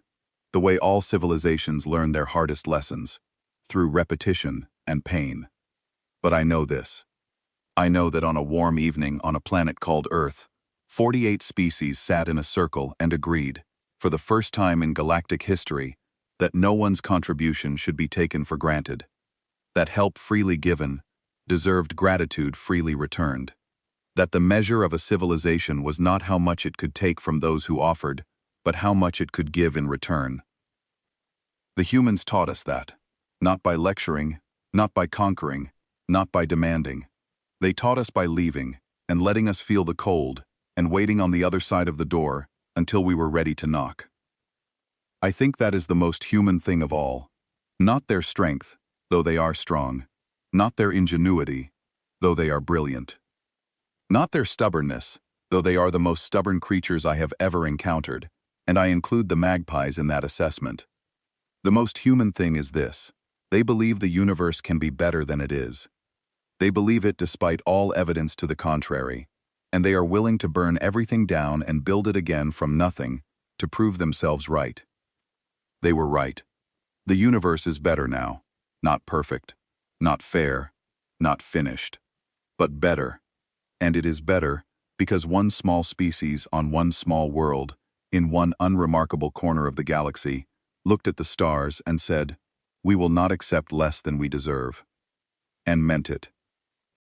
[SPEAKER 1] The way all civilizations learn their hardest lessons, through repetition and pain. But I know this. I know that on a warm evening on a planet called Earth, 48 species sat in a circle and agreed, for the first time in galactic history, that no one's contribution should be taken for granted. That help freely given deserved gratitude freely returned. That the measure of a civilization was not how much it could take from those who offered, but how much it could give in return. The humans taught us that, not by lecturing, not by conquering, not by demanding. They taught us by leaving, and letting us feel the cold, and waiting on the other side of the door until we were ready to knock. I think that is the most human thing of all. Not their strength, though they are strong. Not their ingenuity, though they are brilliant. Not their stubbornness, though they are the most stubborn creatures I have ever encountered, and I include the magpies in that assessment. The most human thing is this: they believe the universe can be better than it is. They believe it despite all evidence to the contrary, and they are willing to burn everything down and build it again from nothing to prove themselves right. They were right. The universe is better now. Not perfect, not fair, not finished, but better. And it is better because one small species on one small world, in one unremarkable corner of the galaxy, looked at the stars and said, "We will not accept less than we deserve." And meant it.